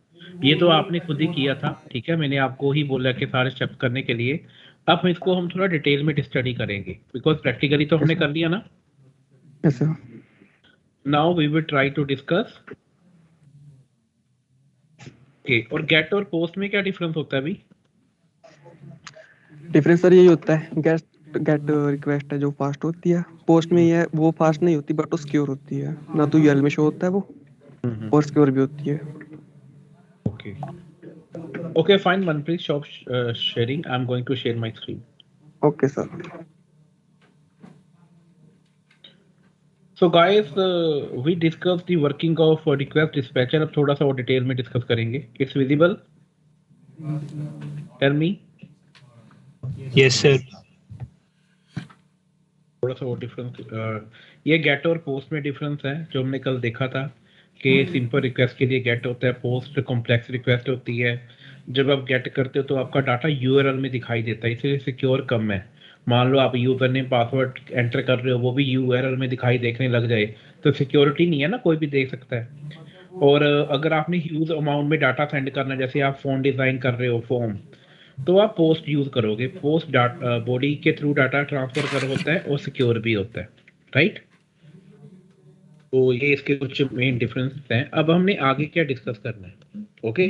ये तो आपने खुद ही किया था, ठीक है, मैंने आपको ही बोला कि सारे स्टेप्स करने के लिए। अब इसको हम थोड़ा डिटेल में स्टडी करेंगे, बिकॉज प्रैक्टिकली तो हमने कर लिया ना। Yes sir. Now we will try to discuss. Okay, और गेट और पोस्ट में क्या डिफरेंस होता है अभी? डिफरेंस सर यही होता है, गेट रिक्वेस्ट है जो फास्ट होती है, पोस्ट में ये है वो फास्ट नहीं होती बट वो सिक्योर होती है, ना तो यूआरएल में शो होता है वो, और सिक्योर भी होती है। Okay okay fine, Manpreet stop sharing, I am going to share my screen. Okay sir. So guys, we discussed the working of request dispatcher. अब थोड़ा सा और डिटेल में डिस्कस करेंगे। It's visible? Tell me. Yes sir. थोड़ा सा और difference, ये गेट और पोस्ट में डिफरेंस है जो हमने कल देखा था कि सिंपल रिक्वेस्ट के लिए गेट होता है, पोस्ट कॉम्प्लेक्स रिक्वेस्ट होती है। जब आप गेट करते हो तो आपका डाटा यूआरएल में दिखाई देता है, इसलिए सिक्योर कम है। मान लो आप यूजर नेम पासवर्ड एंटर कर रहे हो, वो भी यूआरएल में दिखाई देखने लग जाए तो सिक्योरिटी नहीं है ना, कोई भी देख सकता है। और अगर आपने ह्यूज अमाउंट में डाटा सेंड करना है, जैसे आप फोन डिजाइन कर रहे हो फॉर्म, तो आप पोस्ट यूज करोगे। पोस्ट डाटा बॉडी के थ्रू डाटा ट्रांसफर कर होता है और सिक्योर भी होता है, राइट। तो ये इसके कुछ मेन डिफरेंस हैं। अब हमने आगे क्या डिस्कस करना है, ओके।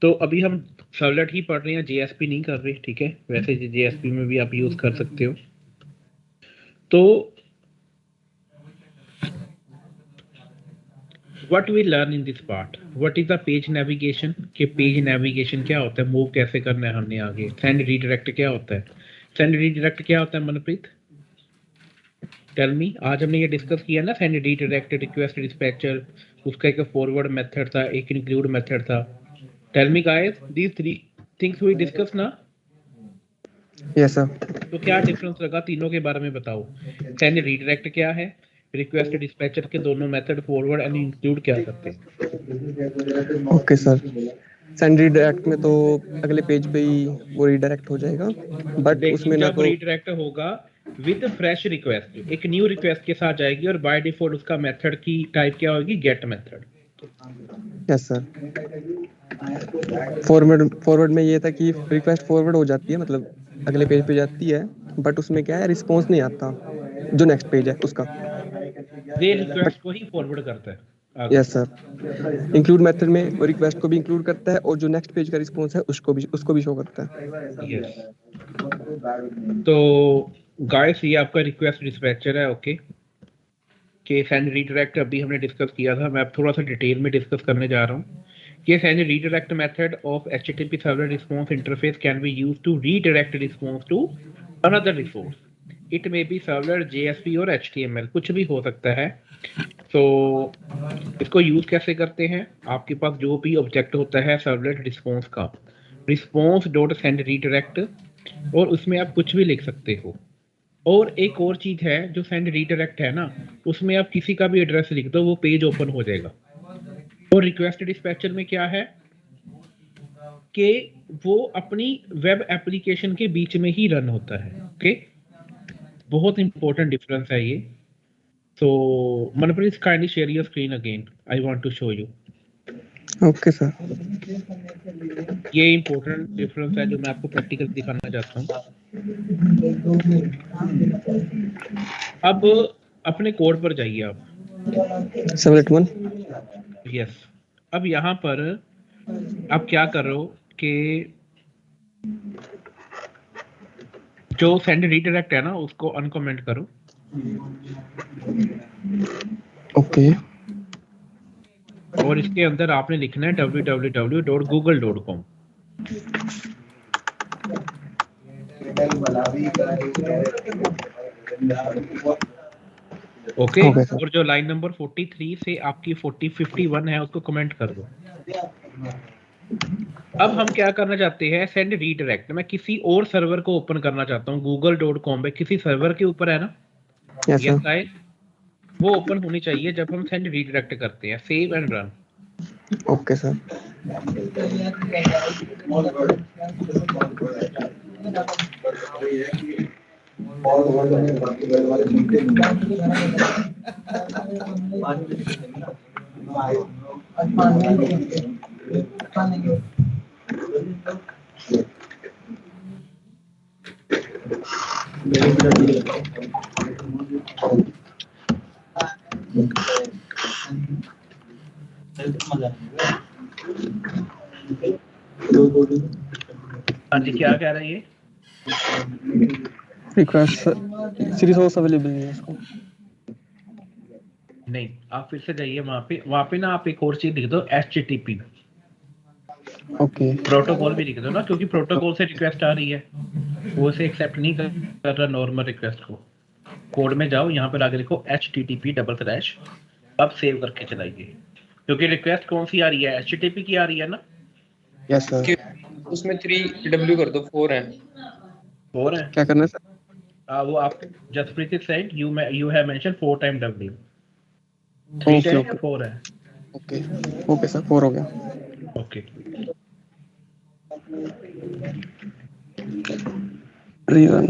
तो अभी हम सर्वलेट ही पढ़ रहे हैं, जेएसपी नहीं कर रहे, ठीक है। वैसे जेएसपी में भी आप यूज कर सकते हो। तो what we learn in this part, what is the page navigation, कि पेज नेविगेशन क्या होता है, मूव कैसे करना है हमने आगे। सेंड रीडायरेक्ट क्या होता है, सेंड रीडायरेक्ट क्या होता है मनप्रीत, टेल मी। आज हमने ये डिस्कस किया ना, सेंड रीडायरेक्ट, रिक्वेस्ट डिस्पैचर, उसका एक फॉरवर्ड मेथड था, एक इंक्लूड मेथड था। Tell me guys, these 3 things we discuss ना। Yes sir. तो क्या डिफरेंस लगा, तीनों के बारे में बताओ। सेंड रीडायरेक्ट क्या है, रिक्वेस्ट डिस्पैचर के दोनों मेथड फॉरवर्ड एंड इंक्लूड क्या करते हैं। Okay sir. सेंड रीडायरेक्ट में तो अगले पेज पे ही वो रीडायरेक्ट हो जाएगा, बट उसमें ना जब तो रीडायरेक्ट होगा विद फ्रेश रिक्वेस्ट, एक न्यू रिक्वेस्ट के साथ जाएगी, और बाय डिफॉल्ट उसका मेथड की टाइप क्या होगी, get method. Yes sir. Forward में ये था कि रिक्वेस्ट फॉरवर्ड हो जाती है, मतलब अगले पेज पे जाती है, बट उसमें क्या है, रिस्पॉन्स नहीं आता जो नेक्स्ट पेज है उसका। ये रिक्वेस्ट को ही फॉरवर्ड करता है आगे। Yes sir. इंक्लूड मेथड में वो रिक्वेस्ट को भी इंक्लूड करता है और जो नेक्स्ट पेज का रिस्पॉन्स है उसको भी शो करता है। यस। तो गाइस, ये आपका रिक्वेस्ट डिस्पैचर है, ओके। कि सेंड रीडायरेक्ट अभी हमने डिस्कस किया था, मैं अब थोड़ा सा डिटेल में डिस्कस करने जा रहा हूँ। कि send redirect method of HTTP server response interface can be used to redirect response to another resource. It may be servlet, JSP और HTML, कुछ भी हो सकता है। तो इसको यूज कैसे करते हैं, आपके पास जो भी ऑब्जेक्ट होता है सर्वलेट रिस्पॉन्स का, रिस्पॉन्स डॉट सेंड रीडायरेक्ट, और उसमें आप कुछ भी लिख सकते हो। और एक और चीज है, जो सेंड रीडायरेक्ट है ना, उसमें आप किसी का भी एड्रेस लिख दो, वो पेज ओपन हो जाएगा। और रिक्वेस्ट डिस्पैचर में क्या है कि वो अपनी वेब एप्लीकेशन के बीच में ही रन होता है, ओके। बहुत इंपॉर्टेंट डिफरेंस है ये। So, Manpreet, kindly share your screen again. I want to show you. Okay sir. ये इंपॉर्टेंट डिफरेंस है जो मैं आपको प्रैक्टिकल दिखाना चाहता हूँ। अब अपने कोड पर जाइए आप, सर्वलेट 1। यस। अब यहाँ पर आप क्या कर रहे हो कि जो सेंड रीडायरेक्ट है ना उसको अनकमेंट करो। ओके और इसके अंदर आपने लिखना है www.google.com। ओके। Okay sir. और जो लाइन नंबर 43 से आपकी 51 है उसको कमेंट कर दो। अब हम क्या करना चाहते हैं, सेंड रीडायरेक्ट मैं किसी और सर्वर को ओपन करना चाहता हूँ। google.com पे किसी सर्वर के ऊपर है ना, यस यस सर। गाइस, वो ओपन होनी चाहिए जब हम सेंड रीडायरेक्ट करते हैं। Save and run. Okay sir. हाँ जी, क्या कह रहा है ये? रिक्वेस्ट सीरीज होस्ट अवेलेबल नहीं है इसको। नहीं, आप फिर से जाइए वहां पे ना आप एक और चीज लिख दो, HTTP ओके प्रोटोकॉल भी लिख दो ना, क्योंकि प्रोटोकॉल से रिक्वेस्ट आ रही है, वो इसे एक्सेप्ट नहीं कर रहा नॉर्मल रिक्वेस्ट को। कोड में जाओ, यहाँ पर आगे लिखो HTTP:/। अब सेव करके चलाइए, क्योंकि रिक्वेस्ट कौन सी आ रही है, HTTP की आ रही है ना। Yes sir. उसमें 3W कर दो, 4 है। 4 है। क्या करना है सर? वो आप Jaspreet said you have mention 4 time W। 3 okay है या ओके 4 है? ओके ओके सर, 4 हो गया। ओके। रीरन।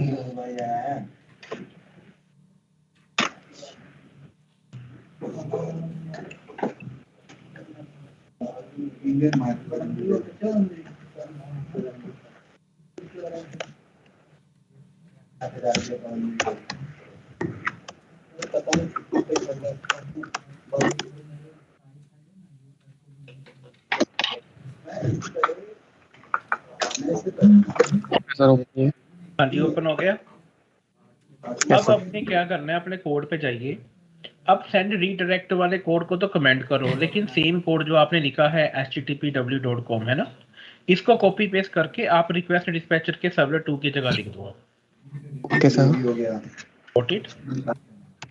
Sir okay. हाँ जी, ओपन हो गया। यस अब सर। आपने क्या करना है, अपने कोड पे जाइए। अब सेंड रीडायरेक्ट वाले कोड को तो कमेंट करो, लेकिन सेम कोड जो आपने लिखा है http://w.com है ना, इसको कॉपी पेस्ट करके आप रिक्वेस्ट डिस्पैचर के सर्वलेट 2 की जगह लिख दो। Okay sir. Got it?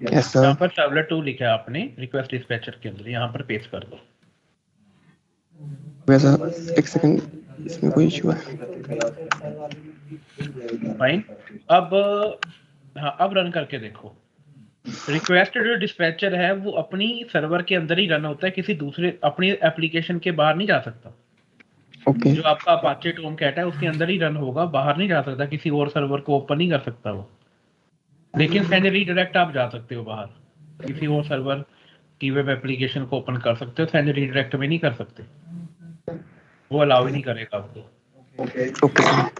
Yes यहाँ सर। पर सर्वलेट 2 लिखा है आपने रिक्वेस्ट डिस्पैचर के अंदर, यहाँ पर पेस्ट कर दो। वैसा एक सेकंड, इसमें कोई इशू है? फाइन। अब हाँ, अब रन करके देखो। रिक्वेस्ट जो डिस्पैचर है वो अपनी सर्वर के अंदर ही रन होता है, किसी दूसरे अपनी एप्लीकेशन के बाहर नहीं जा सकता। ओके जो आपका अपाचे टॉमकैट है उसके अंदर ही रन होगा, बाहर नहीं जा सकता, किसी और सर्वर को ओपन नहीं कर सकता वो। लेकिन सेंड रीडायरेक्ट आप जा सकते हो बाहर, किसी और सर्वर की वेब एप्लीकेशन को ओपन कर सकते हो। सेंड रीडायरेक्ट में नहीं कर सकते, वो अलाउ ही नहीं करेगा आपको। Okay sir.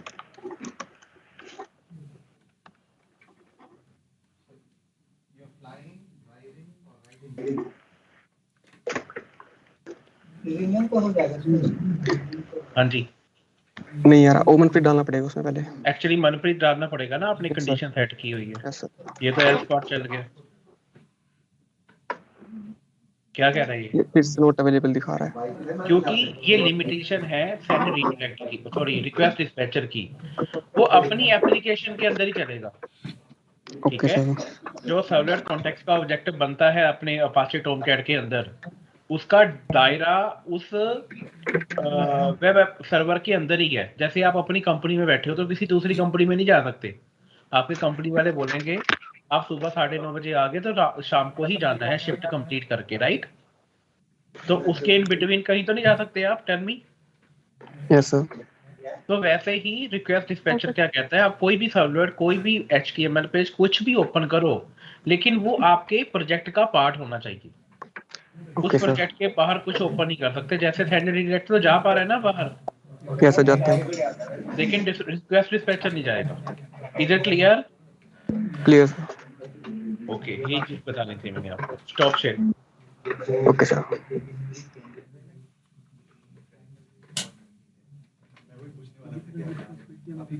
हाँ जी, नहीं यार, ओमन पे डालना पड़ेगा उसमें पहले। एक्चुअली मनप्रीत डालना पड़ेगा ना, आपने Yes, sir. कंडीशन सेट की हुई है। Yes sir. ये तो एल्स पार्ट चल गया। क्या कह रहा है ये? ये फिर से नोट अवेलेबल दिखा रहा है। क्योंकि ये लिमिटेशन है सेंड रीडायरेक्ट की, सॉरी रिक्वेस्ट डिस्पैचर की, वो अपनी एप्लीकेशन के अंदर ही चलेगा। ठीक ओके है, सर। जो सर्वलेट कॉन्टेक्स्ट का ऑब्जेक्ट बनता है अपने अपाचे टॉमकैट के अंदर, उसका दायरा उस वेब सर्वर के अंदर ही है। जैसे आप अपनी कंपनी में बैठे हो तो किसी दूसरी कंपनी में नहीं जा सकते। आपके कंपनी वाले बोलेंगे आप सुबह 9:30 बजे आ गए तो शाम को ही जाना है शिफ्ट कंप्लीट करके, राइट? तो उसके इन बिटवीन कहीं तो नहीं जा सकते आप, टेल मी। Yes sir. तो वैसे ही रिक्वेस्ट डिस्पैचर क्या कहता है, आप कोई भी सर्वलेट, कोई भी HTML पेज कुछ भी ओपन करो, लेकिन वो आपके प्रोजेक्ट का पार्ट होना चाहिए। उस ओके सर। प्रोजेक्ट के बाहर कुछ ओपन नहीं कर सकते। जैसे सेंड रीडायरेक्ट तो जा पा रहा है ना बाहर, यस सर, जाते हैं। लेकिन रिक्वेस्ट डिस्पैचर नहीं जाएगा। Is it clear? Clear sir. Okay, ये चीज बतानी थी मैंने आपको। Stop share. Okay sir.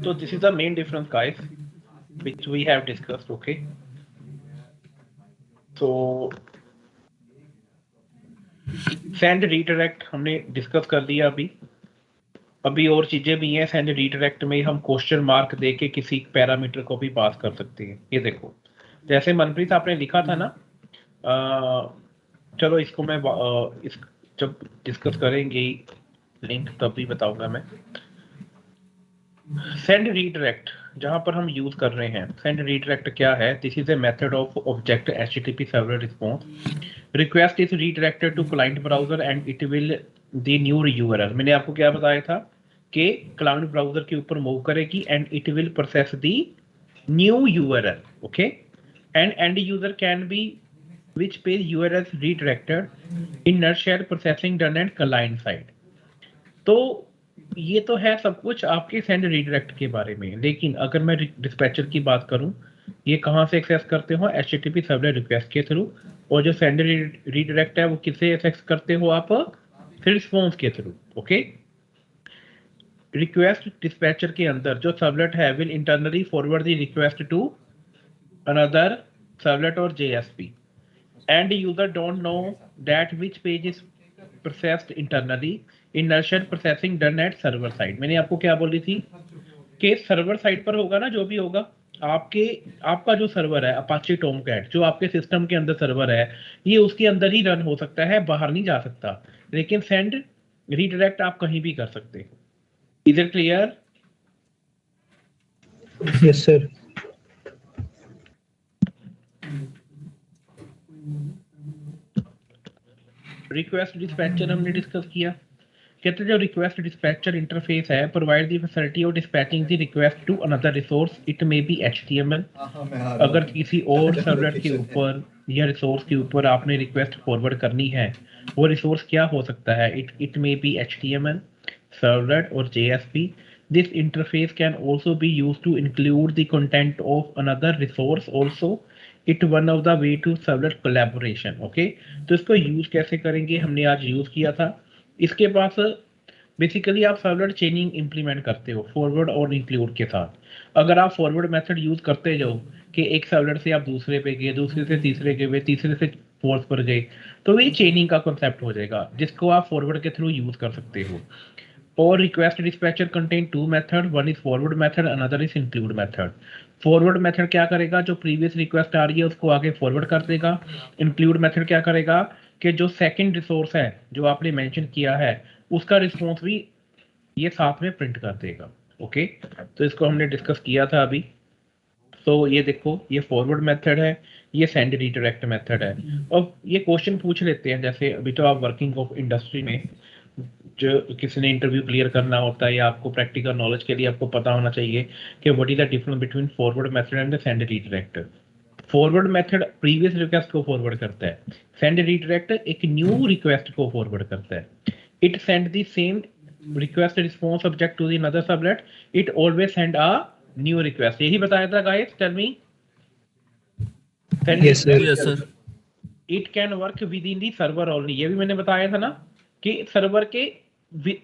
So this is the main difference, guys, which we have discussed. Okay, so send redirect हमने डिस्कस कर दिया। अभी और चीजें भी हैं। सेंड रिडायरेक्ट में हम क्वेश्चन मार्क दे के किसी पैरामीटर को भी पास कर सकते हैं। ये देखो, जैसे मनप्रीत आपने लिखा था ना, चलो इसको मैं इस जब डिस्कस करेंगे लिंक तब भी बताऊंगा मैं। सेंड रीडायरेक्ट जहां पर हम यूज कर रहे हैं, सेंड रीडायरेक्ट क्या है? This is a method of object HTTP server response. Request is redirected to client browser and it will the new URL। मैंने आपको क्या बताया था कि क्लाइंट ब्राउजर के ऊपर मूव करेगी and it will process the new URL। Okay, and and user can be which page URL is redirected in nutshell processing done at client side। तो ये तो है सब कुछ आपके सेंड रीडायरेक्ट के बारे में। लेकिन अगर मैं डिस्पैचर की बात करूं, ये कहां से एक्सेस करते हो? HTTP सर्वलेट रिक्वेस्ट के थ्रू। और जो सेंड रीडायरेक्ट है वो किससे एक्सेस करते हो आप? फिर रिस्पॉन्स के थ्रू। ओके, रिक्वेस्ट डिस्पैचर के अंदर जो सर्वलेट है will internally forward the request to another servlet और JSP and user don't know that which page is processed internally in nutshell processing done at server side। मैंने आपको क्या बोली थी कि सर्वर साइड पर होगा ना, जो भी होगा आपका जो सर्वर है अपाचे टॉमकैट, जो आपके सिस्टम के अंदर सर्वर है, ये उसके अंदर ही रन हो सकता है, बाहर नहीं जा सकता। लेकिन सेंड रीडायरेक्ट आप कहीं भी कर सकते हो। Is it clear? Yes sir. Request dispatcher हमने डिस्कस किया। कहते हैं जो रिक्वेस्ट डिस्पैचर इंटरफेस है provide the facility of dispatching the request to another resource. It may be HTML। अगर किसी और सर्वलेट के ऊपर या रिसोर्स के ऊपर आपने रिक्वेस्ट फॉरवर्ड करनी है, वो रिसोर्स क्या हो सकता है? It may be HTML, servlet और JSP। This interface can also be used to include the content of another resource also. It one of the way to servlet collaboration. Okay, तो इसको यूज कैसे करेंगे? हमने आज यूज किया था। इसके पास बेसिकली आप सर्वलेट चेनिंग इंप्लीमेंट करते हो फॉरवर्ड और इंक्लूड के साथ। अगर आप फॉरवर्ड मेथड यूज करते जाओ कि एक सर्वलेट से आप दूसरे पे गए, दूसरे से तीसरे गए, तीसरे से फोर्थ पर गए, तो ये चेनिंग का कॉन्सेप्ट हो जाएगा जिसको आप फॉरवर्ड के थ्रू यूज कर सकते हो। और request dispatcher contain two method, one is forward method, another is include method. Forward method क्या करेगा? जो प्रीवियस रिक्वेस्ट आ रही है उसको आगे फॉरवर्ड कर देगा। इंक्लूड मेथड क्या करेगा कि जो सेकंड रिसोर्स है जो आपने मेंशन किया है उसका रिस्पॉन्स भी ये साथ में प्रिंट कर देगा। ओके, तो इसको हमने डिस्कस किया था अभी। तो ये देखो, ये फॉरवर्ड मेथड है, ये सेंड रीडायरेक्ट मेथड है। अब ये क्वेश्चन पूछ लेते हैं, जैसे अभी तो आप वर्किंग ऑफ इंडस्ट्री में जो किसी ने इंटरव्यू क्लियर करना होता है या आपको प्रैक्टिकल नॉलेज के लिए आपको पता होना चाहिए कि what is the difference between forward method and the send redirect. Forward method previous request को फॉरवर्ड करता है, सेंड रीडायरेक्ट एक न्यू रिक्वेस्ट को फॉरवर्ड करता है। It send the same request response object to the another subnet, it always send a new request. यही बताया था guys, tell me. Yes sir. It can work within the server only. ये भी मैंने बताया था ना कि सर्वर के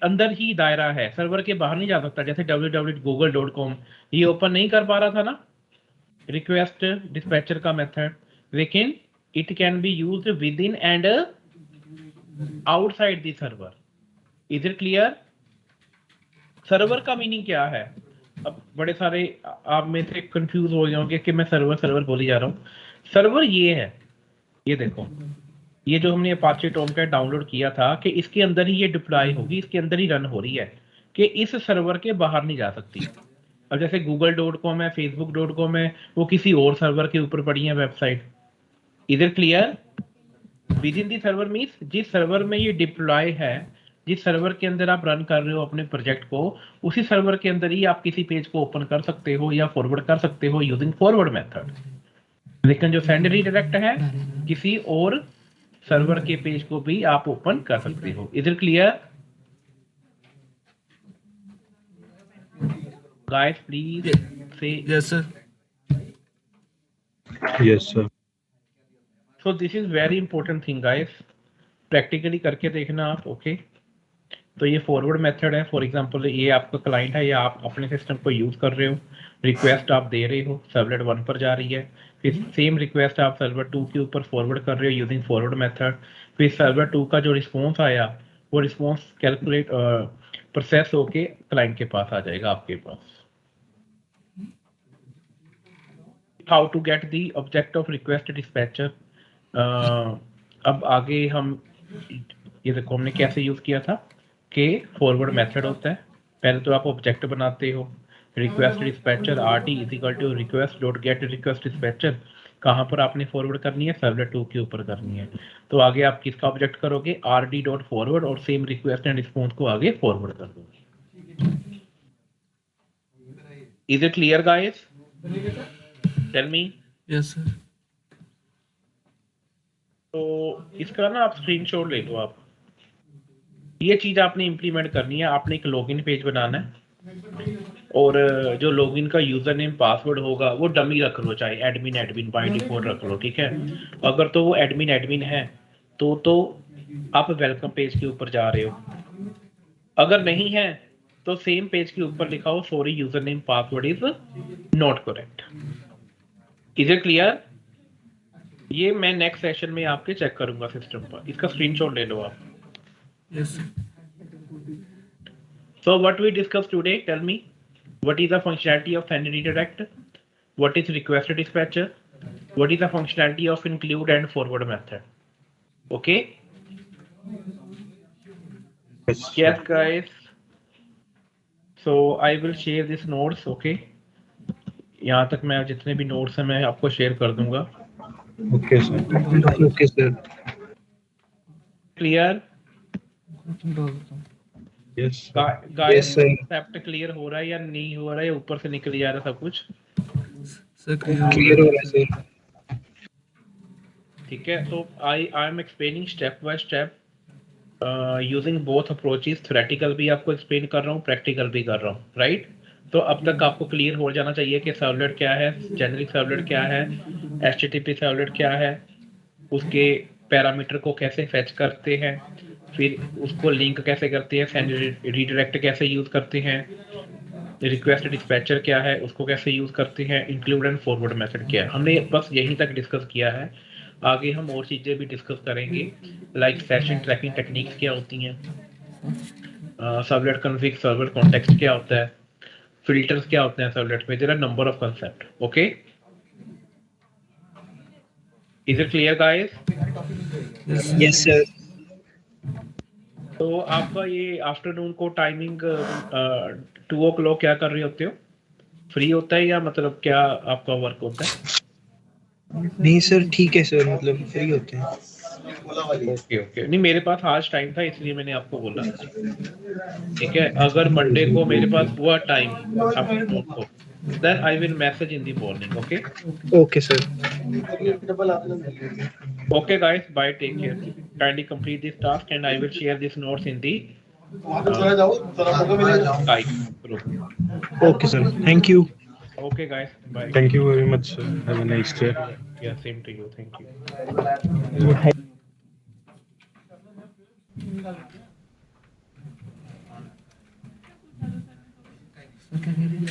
अंदर ही दायरा है, सर्वर के बाहर नहीं जा सकता। जैसे www.google.com ये ओपन नहीं कर पा रहा था ना रिक्वेस्ट डिस्पैचर का मेथड, लेकिन it can be used with in and outside the server. Is it clear? Server का मीनिंग क्या है? अब बड़े सारे आप में से कंफ्यूज हो गए होंगे कि मैं सर्वर बोली जा रहा हूँ। सर्वर ये है, ये देखो, ये जो हमने अपाचे टॉमकैट डाउनलोड किया था कि इसके अंदर ही ये डिप्लॉय होगी, इसके अंदर ही रन हो रही है, कि इस सर्वर के बाहर नहीं जा सकती। अब जैसे google.com है, facebook.com है, वो किसी और सर्वर के ऊपर पड़ी है वेबसाइट। इधर clear? With in the server means जिस सर्वर में ये डिप्लॉय है, जिस सर्वर के अंदर आप रन कर रहे हो अपने प्रोजेक्ट को, उसी सर्वर के अंदर ही आप किसी पेज को ओपन कर सकते हो या फॉरवर्ड कर सकते हो यूजिंग फॉरवर्ड मेथड। लेकिन जो सेंड रीडायरेक्ट है, किसी और सर्वर के पेज को भी आप ओपन कर सकते हो। इधर क्लियर? गाइस प्लीज से yes sir. Yes sir. So this is very important thing guys, practically करके देखना आप. ओके तो ये फॉरवर्ड मेथड है. फॉर एग्जांपल ये आपका क्लाइंट है या आप अपने सिस्टम को यूज कर रहे हो, रिक्वेस्ट आप दे रहे हो, सर्वलेट 1 पर जा रही है, फिर सेम रिक्वेस्ट आप सर्वर 2 के ऊपर फॉरवर्ड कर रहे हो यूजिंग फॉरवर्ड मेथड, फिर सर्वर 2 का जो रिस्पॉन्स आया वो रिस्पॉन्स कैलकुलेट प्रोसेस होके क्लाइंट के पास आ जाएगा आपके पास. How to get the object of request dispatcher. अब आगे हम ये देखो हमने कैसे यूज किया था कि फॉरवर्ड मेथड होता है. पहले तो आप ऑब्जेक्ट बनाते हो, request dispatcher RD is equal to request dot get request dispatcher. कहाँ पर आपने फॉरवर्ड करनी है, सर्वलेट 2 के ऊपर करनी है. तो आगे आप किसका ऑब्जेक्ट करोगे, RD डॉट फॉरवर्ड, और सेम रिक्वेस्ट एंड रिस्पॉन्स को आगे फॉरवर्ड कर दोगे. Is it clear guys? Tell me. Yes sir. तो इसका ना आप स्क्रीनशॉट ले लो. आप ये चीज आपने इंप्लीमेंट करनी है. आपने एक लॉगिन पेज बनाना है और जो लॉगिन का यूजर नेम पासवर्ड होगा वो डमी रख लो, चाहे एडमिन बाय डिफॉल्ट रख लो. ठीक है, अगर तो वो एडमिन है तो आप वेलकम पेज के ऊपर जा रहे हो. अगर नहीं है तो सेम पेज के ऊपर लिखा हो sorry user name password is not correct. Is it clear? ये मैं नेक्स्ट सेशन में आपके चेक करूंगा सिस्टम पर. इसका स्क्रीनशॉट ले लो आप. Yes sir. So what we discussed today, tell me, what is the functionality of send redirect? What is request dispatcher? What is the functionality of include and forward method? Okay? Yes guys. So I will share this notes, okay? यहाँ तक मैं जितने भी notes हैं मैं आपको share कर दूंगा. Okay sir. Okay sir. Clear? Yes guys concept clear हो रहा है या नहीं हो रहा है, ऊपर से निकल जा रहा है सब कुछ? सर क्लियर हो रहा है सर. ठीक है, तो I am explaining step by step using both approaches. Theoretical भी आपको एक्सप्लेन कर रहा हूँ, प्रैक्टिकल भी कर रहा हूँ, राइट? तो अब तक आपको क्लियर हो जाना चाहिए कि सर्वलेट क्या है, जेनेरिक सर्वलेट क्या है, HTTP सर्वलेट क्या है, उसके पैरामीटर को कैसे फेच करते हैं, फिर उसको लिंक कैसे करते हैं, सेंड रीडायरेक्ट कैसे यूज करते हैं, रिक्वेस्ट डिस्पैचर क्या है उसको कैसे यूज करते हैं, इंक्लूड एंड फॉरवर्ड मेथड क्या है. हमने बस यहीं तक डिस्कस किया है. आगे हम और चीजें भी डिस्कस करेंगे, लाइक सेशन ट्रैकिंग टेक्निक्स क्या होती हैं, सर्वलेट कॉन्फ़िग, सर्वर कॉन्टेक्स्ट क्या होता है, फिल्टर्स क्या होते हैं सर्वलेट में. There are number of concept. Okay, is it clear guys? Yes sir. तो आपका ये आफ्टरनून को टाइमिंग 2 o'clock क्या कर रहे होते हो? फ्री होता है या मतलब क्या आपका वर्क होता है? नहीं सर ठीक है सर, मतलब फ्री होते हैं. ओके. नहीं मेरे पास आज टाइम था इसलिए मैंने आपको बोला. ठीक है, अगर मंडे को मेरे पास हुआ टाइम आफ्टरनून को, then I will message in the morning. Okay. Okay sir. Okay guys, bye, take care. Kindly complete this task and I will share these notes in the Skype group. Okay sir. Thank you. Okay guys, bye. Thank you very much sir. Have a nice day. Yeah, same to you. Thank you. Sir क्या कह रही है?